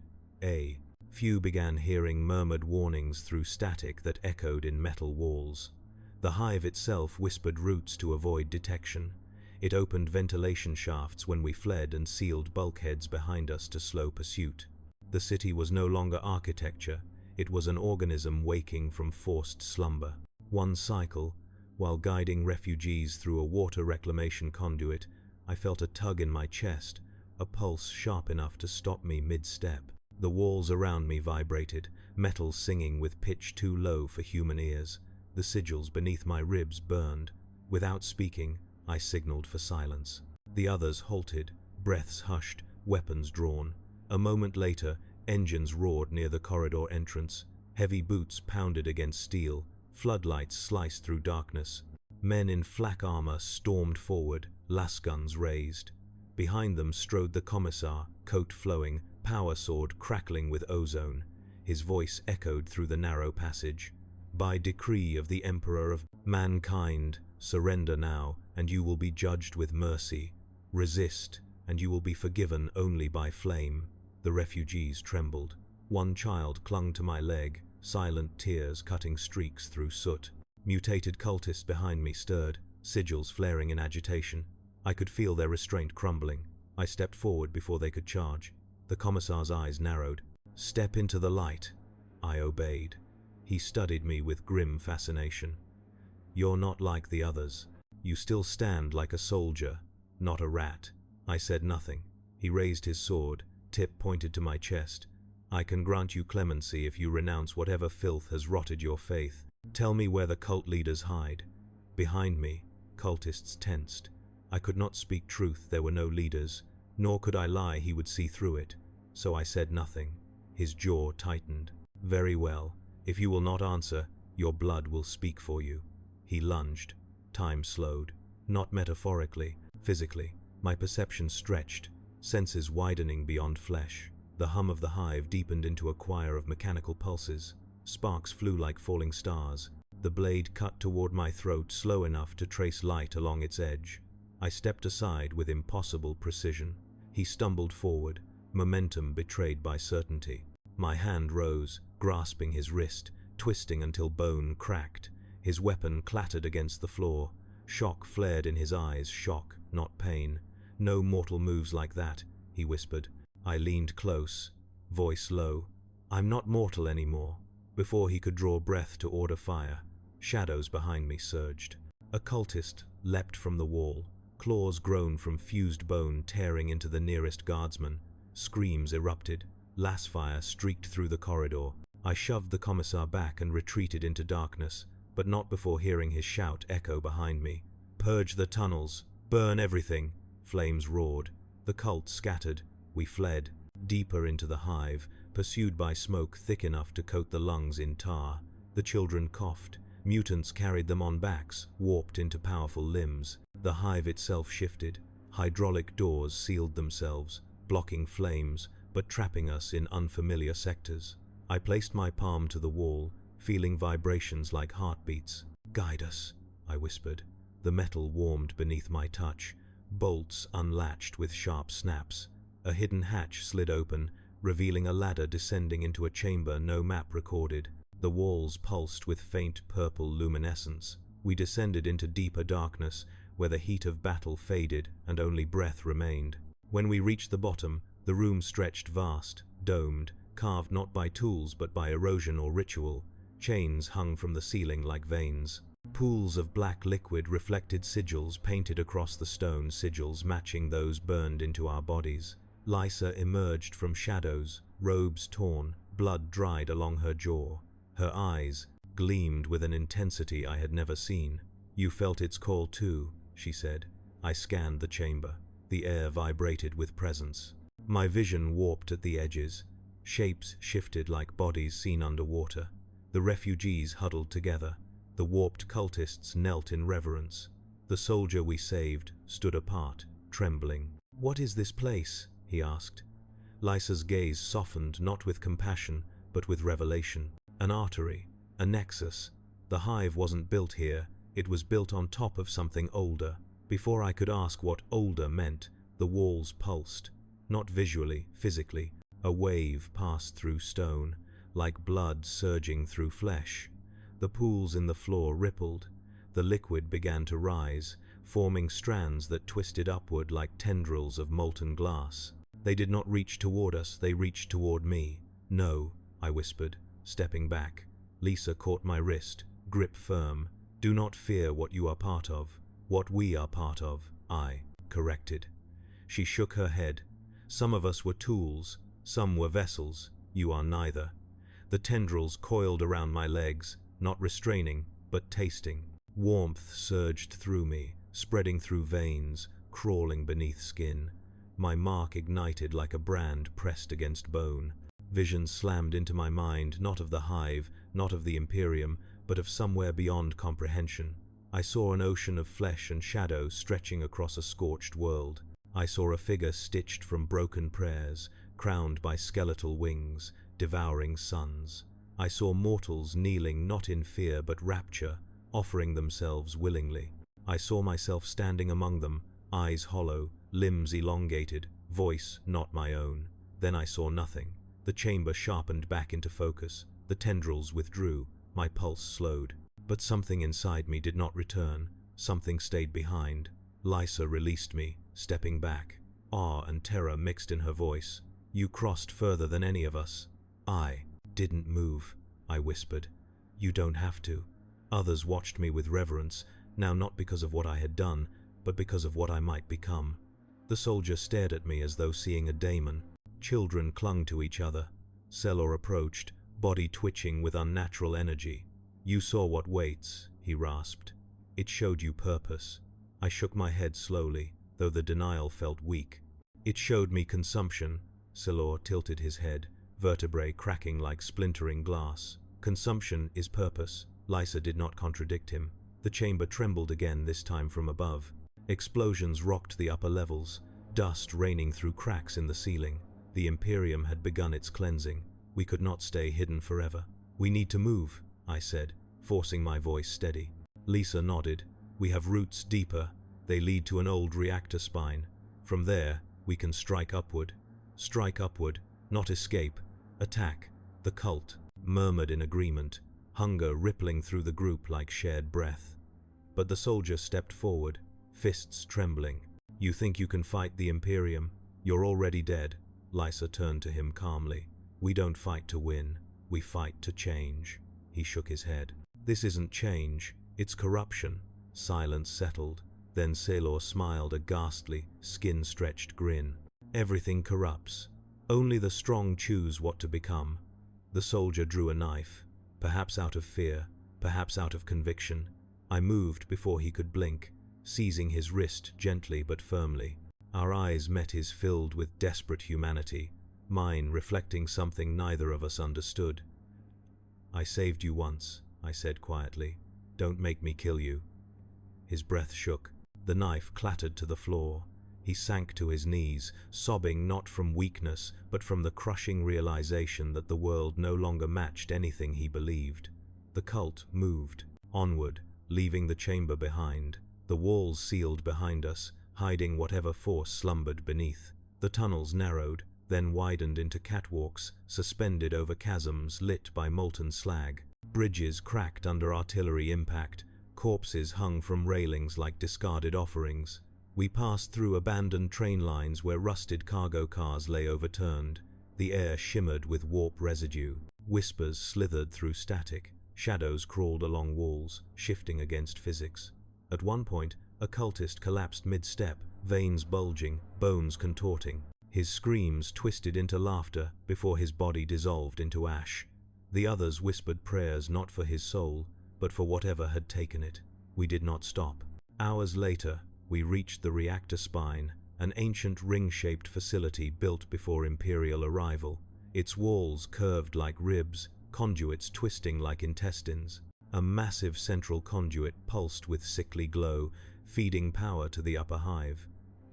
Few began hearing murmured warnings through static that echoed in metal walls. The hive itself whispered routes to avoid detection. It opened ventilation shafts when we fled and sealed bulkheads behind us to slow pursuit. The city was no longer architecture, it was an organism waking from forced slumber. One cycle, while guiding refugees through a water reclamation conduit, I felt a tug in my chest, a pulse sharp enough to stop me mid-step. The walls around me vibrated, metal singing with pitch too low for human ears. The sigils beneath my ribs burned. Without speaking, I signaled for silence. The others halted, breaths hushed, weapons drawn. A moment later, engines roared near the corridor entrance. Heavy boots pounded against steel. Floodlights sliced through darkness. Men in flak armor stormed forward, lasguns raised. Behind them strode the commissar, coat flowing, power sword crackling with ozone. His voice echoed through the narrow passage. By decree of the Emperor of Mankind, surrender now, and you will be judged with mercy. Resist, and you will be forgiven only by flame. The refugees trembled. One child clung to my leg, silent tears cutting streaks through soot. Mutated cultists behind me stirred, sigils flaring in agitation. I could feel their restraint crumbling. I stepped forward before they could charge. The commissar's eyes narrowed. "Step into the light." I obeyed. He studied me with grim fascination. "You're not like the others. You still stand like a soldier, not a rat." I said nothing. He raised his sword, tip pointed to my chest. "I can grant you clemency if you renounce whatever filth has rotted your faith. Tell me where the cult leaders hide." Behind me, cultists tensed. I could not speak truth, there were no leaders, nor could I lie he would see through it. So I said nothing. His jaw tightened. "Very well. If you will not answer, your blood will speak for you." He lunged. Time slowed. Not metaphorically, physically. My perception stretched, senses widening beyond flesh. The hum of the hive deepened into a choir of mechanical pulses. Sparks flew like falling stars. The blade cut toward my throat slow enough to trace light along its edge. I stepped aside with impossible precision. He stumbled forward, momentum betrayed by certainty. My hand rose, grasping his wrist, twisting until bone cracked. His weapon clattered against the floor. Shock flared in his eyes, shock, not pain. "No mortal moves like that," he whispered. I leaned close, voice low. "I'm not mortal anymore." Before he could draw breath to order fire, shadows behind me surged. A cultist leapt from the wall, claws grown from fused bone tearing into the nearest guardsman. Screams erupted. Lasfire streaked through the corridor. I shoved the commissar back and retreated into darkness, but not before hearing his shout echo behind me. "Purge the tunnels! Burn everything!" Flames roared. The cult scattered. We fled, deeper into the hive, pursued by smoke thick enough to coat the lungs in tar. The children coughed. Mutants carried them on backs, warped into powerful limbs. The hive itself shifted. Hydraulic doors sealed themselves, blocking flames, but trapping us in unfamiliar sectors. I placed my palm to the wall, feeling vibrations like heartbeats. "Guide us," I whispered. The metal warmed beneath my touch. Bolts unlatched with sharp snaps. A hidden hatch slid open, revealing a ladder descending into a chamber no map recorded. The walls pulsed with faint purple luminescence. We descended into deeper darkness, where the heat of battle faded and only breath remained. When we reached the bottom, the room stretched vast, domed, carved not by tools but by erosion or ritual. Chains hung from the ceiling like veins. Pools of black liquid reflected sigils painted across the stone, sigils matching those burned into our bodies. Lysa emerged from shadows, robes torn, blood dried along her jaw. Her eyes gleamed with an intensity I had never seen. "You felt its call too," she said. I scanned the chamber. The air vibrated with presence. My vision warped at the edges. Shapes shifted like bodies seen underwater. The refugees huddled together. The warped cultists knelt in reverence. The soldier we saved stood apart, trembling. "What is this place?" he asked. Lysa's gaze softened, not with compassion, but with revelation. An artery, a nexus. The hive wasn't built here, it was built on top of something older. Before I could ask what older meant, the walls pulsed. Not visually, physically. A wave passed through stone, like blood surging through flesh. The pools in the floor rippled. The liquid began to rise, forming strands that twisted upward like tendrils of molten glass. They did not reach toward us, they reached toward me. "No," I whispered, stepping back. Lisa caught my wrist, grip firm. "Do not fear what you are part of. What we are part of," I corrected. She shook her head. "Some of us were tools, some were vessels. You are neither." The tendrils coiled around my legs, not restraining, but tasting. Warmth surged through me, spreading through veins, crawling beneath skin. My mark ignited like a brand pressed against bone. Visions slammed into my mind, not of the hive, not of the Imperium, but of somewhere beyond comprehension. I saw an ocean of flesh and shadow stretching across a scorched world. I saw a figure stitched from broken prayers, crowned by skeletal wings, devouring suns. I saw mortals kneeling not in fear but rapture, offering themselves willingly. I saw myself standing among them, eyes hollow, limbs elongated, voice not my own. Then I saw nothing. The chamber sharpened back into focus. The tendrils withdrew. My pulse slowed. But something inside me did not return. Something stayed behind. Lysa released me, stepping back. Awe and terror mixed in her voice. "You crossed further than any of us." "I didn't move," I whispered. "You don't have to." Others watched me with reverence, now not because of what I had done, but because of what I might become. The soldier stared at me as though seeing a daemon. Children clung to each other. Selor approached, body twitching with unnatural energy. "You saw what waits," he rasped. "It showed you purpose." I shook my head slowly, though the denial felt weak. "It showed me consumption." Selor tilted his head, vertebrae cracking like splintering glass. "Consumption is purpose." Lysa did not contradict him. The chamber trembled again, this time from above. Explosions rocked the upper levels, dust raining through cracks in the ceiling. The Imperium had begun its cleansing. We could not stay hidden forever. "We need to move," I said, forcing my voice steady. Lisa nodded. "We have roots deeper. They lead to an old reactor spine. From there, we can strike upward. Strike upward, not escape. Attack." The cult murmured in agreement, hunger rippling through the group like shared breath. But the soldier stepped forward, fists trembling. "You think you can fight the Imperium? You're already dead." Lysa turned to him calmly. "We don't fight to win, we fight to change." He shook his head. "This isn't change, it's corruption." Silence settled. Then Salor smiled a ghastly, skin-stretched grin. "Everything corrupts. Only the strong choose what to become." The soldier drew a knife, perhaps out of fear, perhaps out of conviction. I moved before he could blink, seizing his wrist gently but firmly. Our eyes met his, filled with desperate humanity, mine reflecting something neither of us understood. "I saved you once," I said quietly. "Don't make me kill you." His breath shook. The knife clattered to the floor. He sank to his knees, sobbing not from weakness, but from the crushing realization that the world no longer matched anything he believed. The cult moved onward, leaving the chamber behind. The walls sealed behind us, hiding whatever force slumbered beneath. The tunnels narrowed, then widened into catwalks, suspended over chasms lit by molten slag. Bridges cracked under artillery impact. Corpses hung from railings like discarded offerings. We passed through abandoned train lines where rusted cargo cars lay overturned. The air shimmered with warp residue. Whispers slithered through static. Shadows crawled along walls, shifting against physics. At one point, a cultist collapsed mid-step, veins bulging, bones contorting. His screams twisted into laughter before his body dissolved into ash. The others whispered prayers not for his soul, but for whatever had taken it. We did not stop. Hours later, we reached the reactor spine, an ancient ring-shaped facility built before Imperial arrival. Its walls curved like ribs, conduits twisting like intestines. A massive central conduit pulsed with sickly glow, feeding power to the upper hive.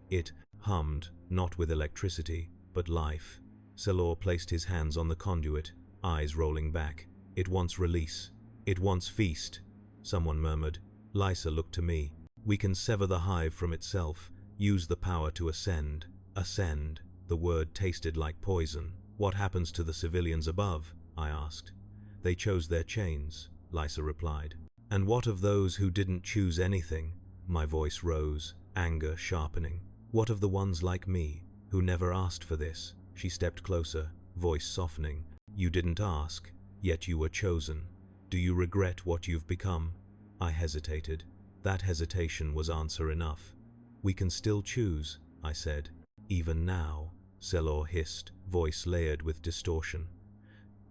It hummed, not with electricity, but life. Salor placed his hands on the conduit, eyes rolling back. "It wants release. It wants feast," someone murmured. Lysa looked to me. "We can sever the hive from itself, use the power to ascend." Ascend. The word tasted like poison. "What happens to the civilians above?" I asked. "They chose their chains," Lysa replied. "And what of those who didn't choose anything?" My voice rose, anger sharpening. "What of the ones like me, who never asked for this?" She stepped closer, voice softening. "You didn't ask, yet you were chosen. Do you regret what you've become?" I hesitated. That hesitation was answer enough. "We can still choose," I said. "Even now," Salor hissed, voice layered with distortion.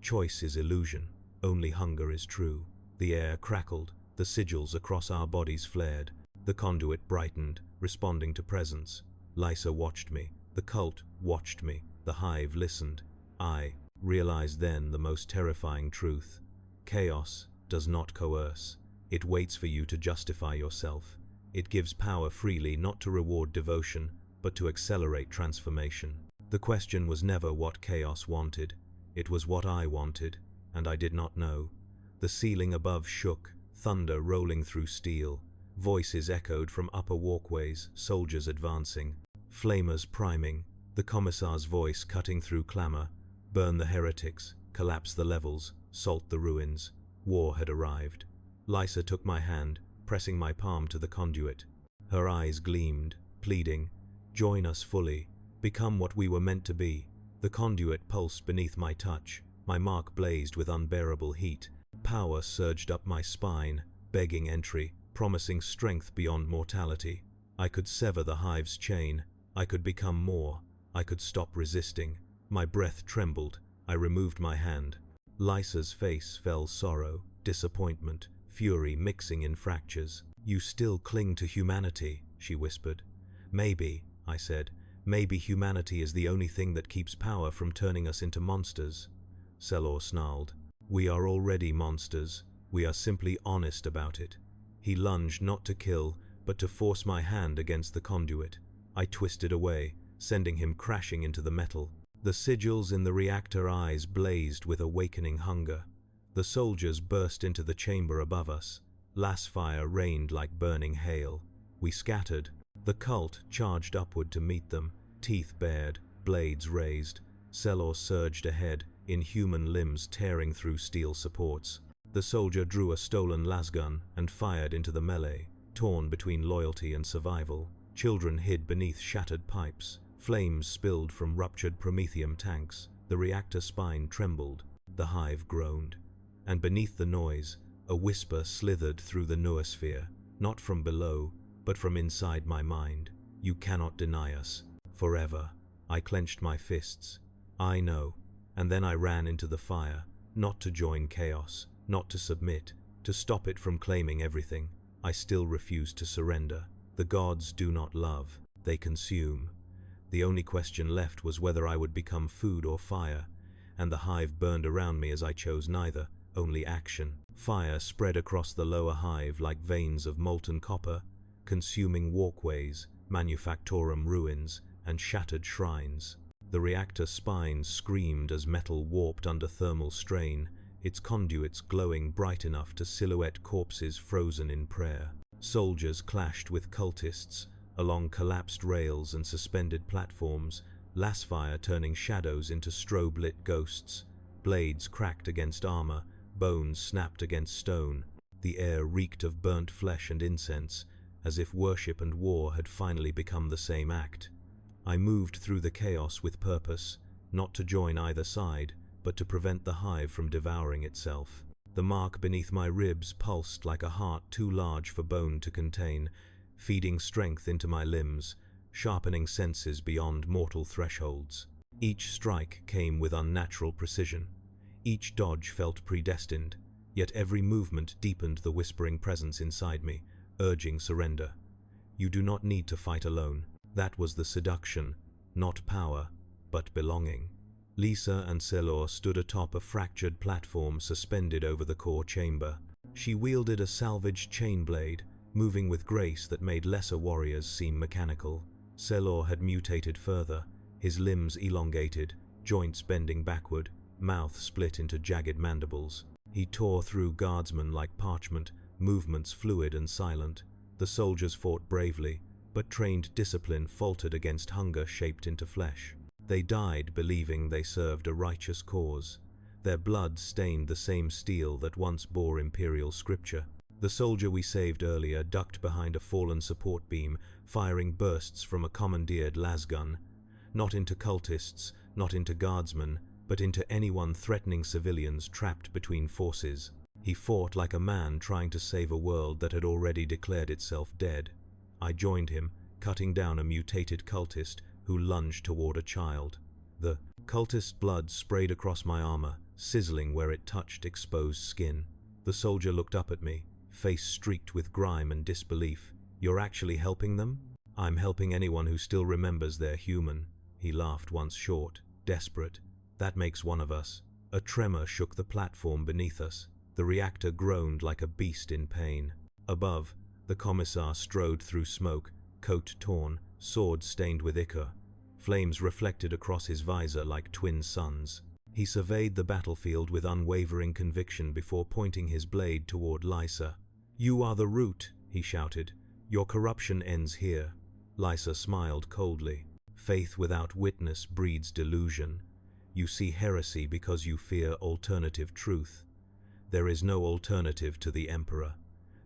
"Choice is illusion. Only hunger is true." The air crackled. The sigils across our bodies flared. The conduit brightened, responding to presence. Lysa watched me. The cult watched me. The hive listened. I realized then the most terrifying truth. Chaos does not coerce. It waits for you to justify yourself. It gives power freely, not to reward devotion, but to accelerate transformation. The question was never what chaos wanted. It was what I wanted, and I did not know. The ceiling above shook, thunder rolling through steel. Voices echoed from upper walkways, soldiers advancing. Flamers priming. The commissar's voice cutting through clamor. Burn the heretics, collapse the levels, salt the ruins. War had arrived. Lysa took my hand, pressing my palm to the conduit. Her eyes gleamed, pleading, "Join us fully. Become what we were meant to be." The conduit pulsed beneath my touch. My mark blazed with unbearable heat. Power surged up my spine, begging entry, promising strength beyond mortality. I could sever the hive's chain. I could become more. I could stop resisting. My breath trembled. I removed my hand. Lysa's face fell sorrow, disappointment, fury mixing in fractures. "You still cling to humanity," she whispered. "Maybe," I said, "maybe humanity is the only thing that keeps power from turning us into monsters." Salor snarled. "We are already monsters. We are simply honest about it." He lunged not to kill, but to force my hand against the conduit. I twisted away, sending him crashing into the metal. The sigils in the reactor eyes blazed with awakening hunger. The soldiers burst into the chamber above us. Las fire rained like burning hail. We scattered. The cult charged upward to meet them, teeth bared, blades raised. Salor surged ahead, inhuman limbs tearing through steel supports. The soldier drew a stolen lasgun and fired into the melee. torn between loyalty and survival. Children hid beneath shattered pipes. Flames spilled from ruptured promethium tanks. The reactor spine trembled. The hive groaned. And beneath the noise, a whisper slithered through the noosphere, not from below, but from inside my mind. You cannot deny us. Forever. I clenched my fists. I know. And then I ran into the fire, not to join chaos, not to submit, to stop it from claiming everything. I still refused to surrender. The gods do not love, they consume. The only question left was whether I would become food or fire, and the hive burned around me as I chose neither, only action. Fire spread across the lower hive like veins of molten copper, consuming walkways, manufactorum ruins, and shattered shrines. The reactor spine screamed as metal warped under thermal strain, its conduits glowing bright enough to silhouette corpses frozen in prayer. Soldiers clashed with cultists along collapsed rails and suspended platforms, lasfire turning shadows into strobe-lit ghosts. Blades cracked against armor, bones snapped against stone. The air reeked of burnt flesh and incense, as if worship and war had finally become the same act. I moved through the chaos with purpose, not to join either side, but to prevent the hive from devouring itself. The mark beneath my ribs pulsed like a heart too large for bone to contain, feeding strength into my limbs, sharpening senses beyond mortal thresholds. Each strike came with unnatural precision. Each dodge felt predestined, yet every movement deepened the whispering presence inside me, urging surrender. You do not need to fight alone. That was the seduction, not power, but belonging. Lisa and Selor stood atop a fractured platform suspended over the core chamber. She wielded a salvaged chain blade, moving with grace that made lesser warriors seem mechanical. Selor had mutated further, his limbs elongated, joints bending backward, mouth split into jagged mandibles. He tore through guardsmen like parchment, movements fluid and silent. The soldiers fought bravely, but trained discipline faltered against hunger shaped into flesh. They died believing they served a righteous cause. Their blood stained the same steel that once bore imperial scripture. The soldier we saved earlier ducked behind a fallen support beam, firing bursts from a commandeered lasgun. Not into cultists, not into guardsmen, but into anyone threatening civilians trapped between forces. He fought like a man trying to save a world that had already declared itself dead. I joined him, cutting down a mutated cultist who lunged toward a child. The cultist's blood sprayed across my armor, sizzling where it touched exposed skin. The soldier looked up at me, face streaked with grime and disbelief. "You're actually helping them?" "I'm helping anyone who still remembers they're human." He laughed once short, desperate. "That makes one of us." A tremor shook the platform beneath us. The reactor groaned like a beast in pain. Above, the commissar strode through smoke, coat torn, sword stained with ichor. Flames reflected across his visor like twin suns. He surveyed the battlefield with unwavering conviction before pointing his blade toward Lysa. "You are the root," he shouted. "Your corruption ends here." Lysa smiled coldly. "Faith without witness breeds delusion. You see heresy because you fear alternative truth. There is no alternative to the Emperor.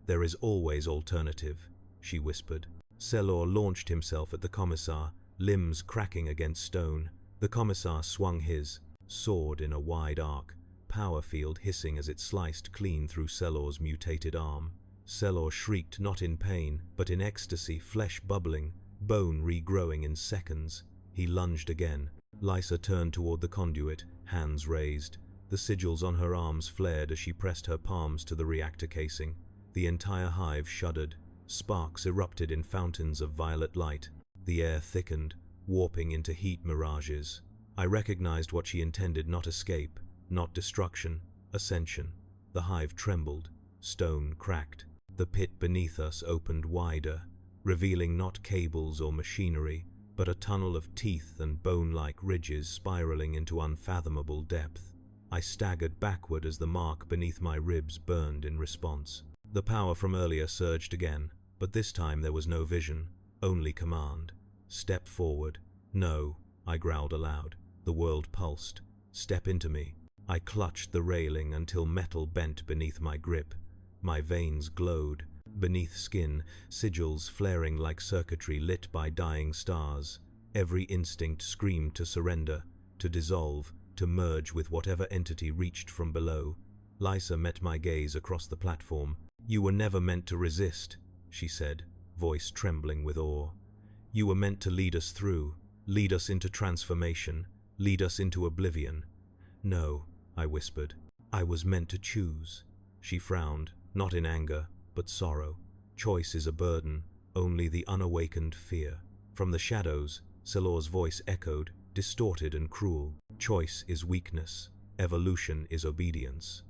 There is always alternative," she whispered. Selor launched himself at the commissar, limbs cracking against stone. The commissar swung his sword in a wide arc, power field hissing as it sliced clean through Selor's mutated arm. Selor shrieked not in pain, but in ecstasy, flesh bubbling, bone regrowing in seconds. He lunged again. Lysa turned toward the conduit, hands raised. The sigils on her arms flared as she pressed her palms to the reactor casing. The entire hive shuddered. Sparks erupted in fountains of violet light. The air thickened, warping into heat mirages. I recognized what she intended: not escape, not destruction, ascension. The hive trembled. Stone cracked. The pit beneath us opened wider, revealing not cables or machinery, but a tunnel of teeth and bone-like ridges spiraling into unfathomable depth. I staggered backward as the mark beneath my ribs burned in response. The power from earlier surged again, but this time there was no vision, only command. "Step forward." "No," I growled aloud. The world pulsed. "Step into me." I clutched the railing until metal bent beneath my grip. My veins glowed. Beneath skin, sigils flaring like circuitry lit by dying stars. Every instinct screamed to surrender, to dissolve, to merge with whatever entity reached from below. Lysa met my gaze across the platform. "You were never meant to resist," she said, voice trembling with awe. "You were meant to lead us through, lead us into transformation, lead us into oblivion." "No," I whispered. "I was meant to choose." She frowned, not in anger, but sorrow. "Choice is a burden, only the unawakened fear." From the shadows, Selor's voice echoed, distorted and cruel. "Choice is weakness. Evolution is obedience."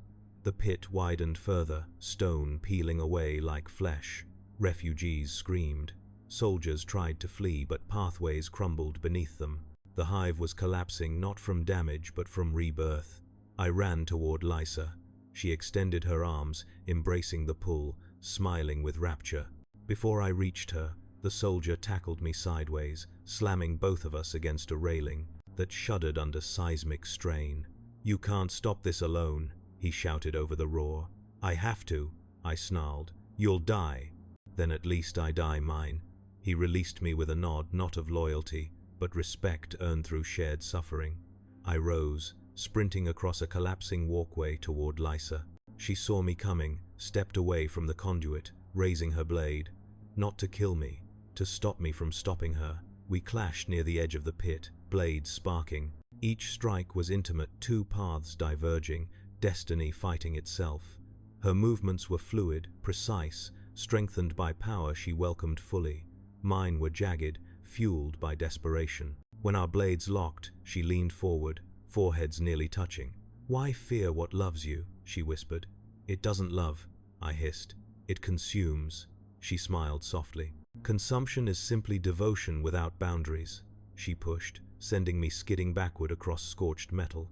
The pit widened further, stone peeling away like flesh. Refugees screamed. Soldiers tried to flee, but pathways crumbled beneath them. The hive was collapsing not from damage but from rebirth. I ran toward Lysa. She extended her arms, embracing the pull, smiling with rapture. Before I reached her, the soldier tackled me sideways, slamming both of us against a railing that shuddered under seismic strain. "You can't stop this alone," he shouted over the roar. "I have to," I snarled. "You'll die." "Then at least I die mine." He released me with a nod, not of loyalty, but respect earned through shared suffering. I rose, sprinting across a collapsing walkway toward Lysa. She saw me coming, stepped away from the conduit, raising her blade. Not to kill me, to stop me from stopping her. We clashed near the edge of the pit, blades sparking. Each strike was intimate, two paths diverging, destiny fighting itself. Her movements were fluid, precise, strengthened by power she welcomed fully. Mine were jagged, fueled by desperation. When our blades locked, she leaned forward, foreheads nearly touching. "Why fear what loves you?" she whispered. "It doesn't love," I hissed. "It consumes." She smiled softly. "Consumption is simply devotion without boundaries." She pushed, sending me skidding backward across scorched metal.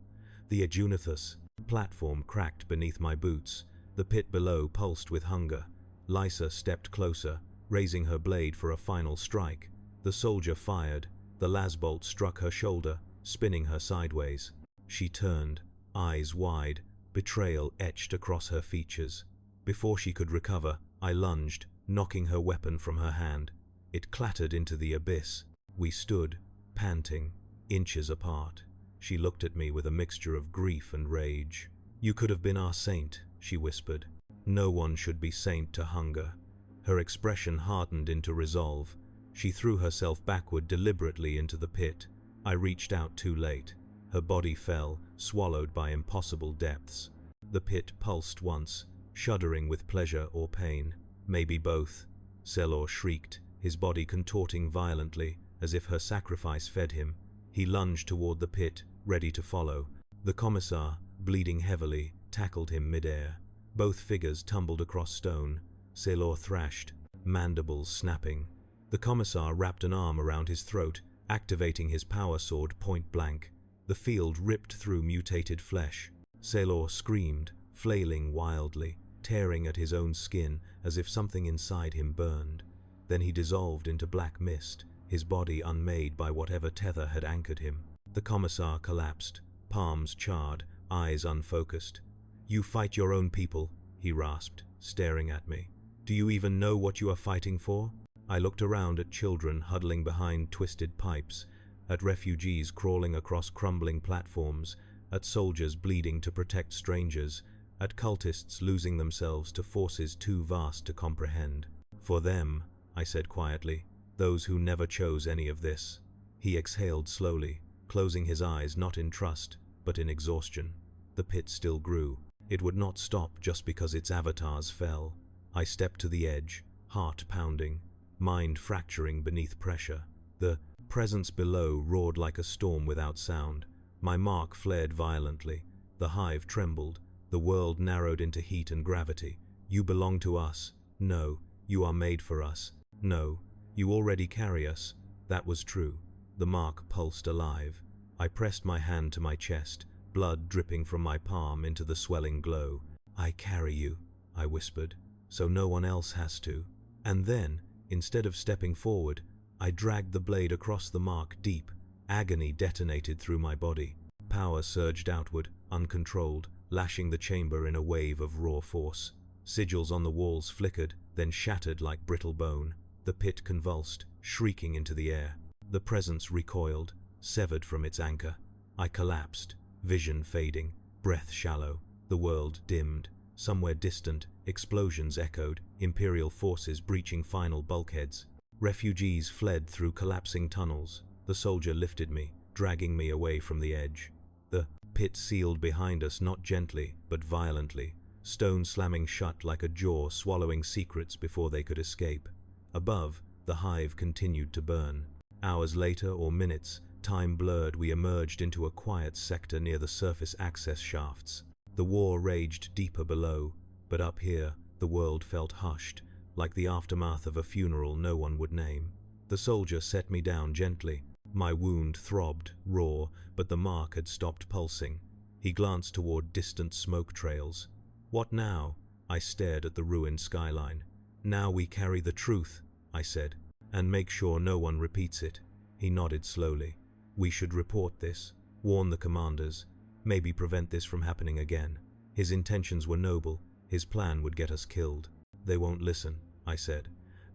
The Adjunithus platform cracked beneath my boots. The pit below pulsed with hunger. Lysa stepped closer, raising her blade for a final strike. The soldier fired. The lasbolt struck her shoulder, spinning her sideways. She turned, eyes wide, betrayal etched across her features. Before she could recover, I lunged, knocking her weapon from her hand. It clattered into the abyss. We stood, panting, inches apart. She looked at me with a mixture of grief and rage. "You could have been our saint," she whispered. "No one should be saint to hunger." Her expression hardened into resolve. She threw herself backward deliberately into the pit. I reached out too late. Her body fell, swallowed by impossible depths. The pit pulsed once, shuddering with pleasure or pain. Maybe both. Selor shrieked, his body contorting violently, as if her sacrifice fed him. He lunged toward the pit, ready to follow. The commissar, bleeding heavily, tackled him midair. Both figures tumbled across stone. Selor thrashed, mandibles snapping. The commissar wrapped an arm around his throat, activating his power sword point blank. The field ripped through mutated flesh. Selor screamed, flailing wildly, tearing at his own skin as if something inside him burned. Then he dissolved into black mist, his body unmade by whatever tether had anchored him. The commissar collapsed, palms charred, eyes unfocused. "You fight your own people," he rasped, staring at me. "Do you even know what you are fighting for?" I looked around at children huddling behind twisted pipes, at refugees crawling across crumbling platforms, at soldiers bleeding to protect strangers, at cultists losing themselves to forces too vast to comprehend. "For them," I said quietly, "those who never chose any of this." He exhaled slowly, closing his eyes not in trust, but in exhaustion. The pit still grew. It would not stop just because its avatars fell. I stepped to the edge, heart pounding, mind fracturing beneath pressure. The presence below roared like a storm without sound. My mark flared violently. The hive trembled. The world narrowed into heat and gravity. "You belong to us." "No, you are made for us." "No, you already carry us." That was true. The mark pulsed alive. I pressed my hand to my chest, blood dripping from my palm into the swelling glow. "I carry you," I whispered, "so no one else has to." And then, instead of stepping forward, I dragged the blade across the mark deep. Agony detonated through my body. Power surged outward, uncontrolled, lashing the chamber in a wave of raw force. Sigils on the walls flickered, then shattered like brittle bone. The pit convulsed, shrieking into the air. The presence recoiled, severed from its anchor. I collapsed, vision fading, breath shallow. The world dimmed. Somewhere distant, explosions echoed, Imperial forces breaching final bulkheads. Refugees fled through collapsing tunnels. The soldier lifted me, dragging me away from the edge. The pit sealed behind us, not gently, but violently, stone slamming shut like a jaw swallowing secrets before they could escape. Above, the hive continued to burn. Hours later, or minutes, time blurred, we emerged into a quiet sector near the surface access shafts. The war raged deeper below, but up here, the world felt hushed, like the aftermath of a funeral no one would name. The soldier set me down gently. My wound throbbed, raw, but the mark had stopped pulsing. He glanced toward distant smoke trails. What now? I stared at the ruined skyline. Now we carry the truth, I said, and make sure no one repeats it. He nodded slowly. We should report this, warn the commanders, maybe prevent this from happening again. His intentions were noble. His plan would get us killed. They won't listen, I said.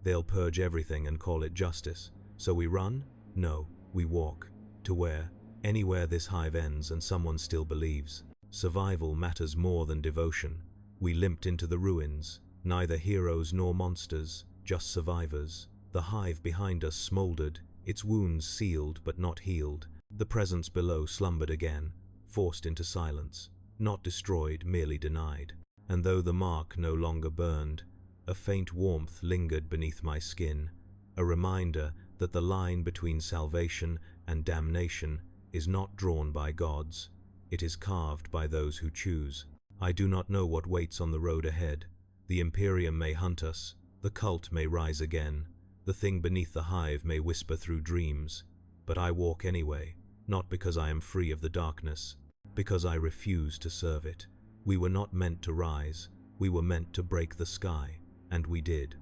They'll purge everything and call it justice. So we run? No, we walk. To where? Anywhere this hive ends and someone still believes. Survival matters more than devotion. We limped into the ruins, neither heroes nor monsters, just survivors. The hive behind us smoldered, its wounds sealed but not healed. The presence below slumbered again, forced into silence, not destroyed, merely denied. And though the mark no longer burned, a faint warmth lingered beneath my skin, a reminder that the line between salvation and damnation is not drawn by gods. It is carved by those who choose. I do not know what waits on the road ahead. The Imperium may hunt us, the cult may rise again, the thing beneath the hive may whisper through dreams. But I walk anyway, not because I am free of the darkness, because I refuse to serve it. We were not meant to rise, we were meant to break the sky, and we did.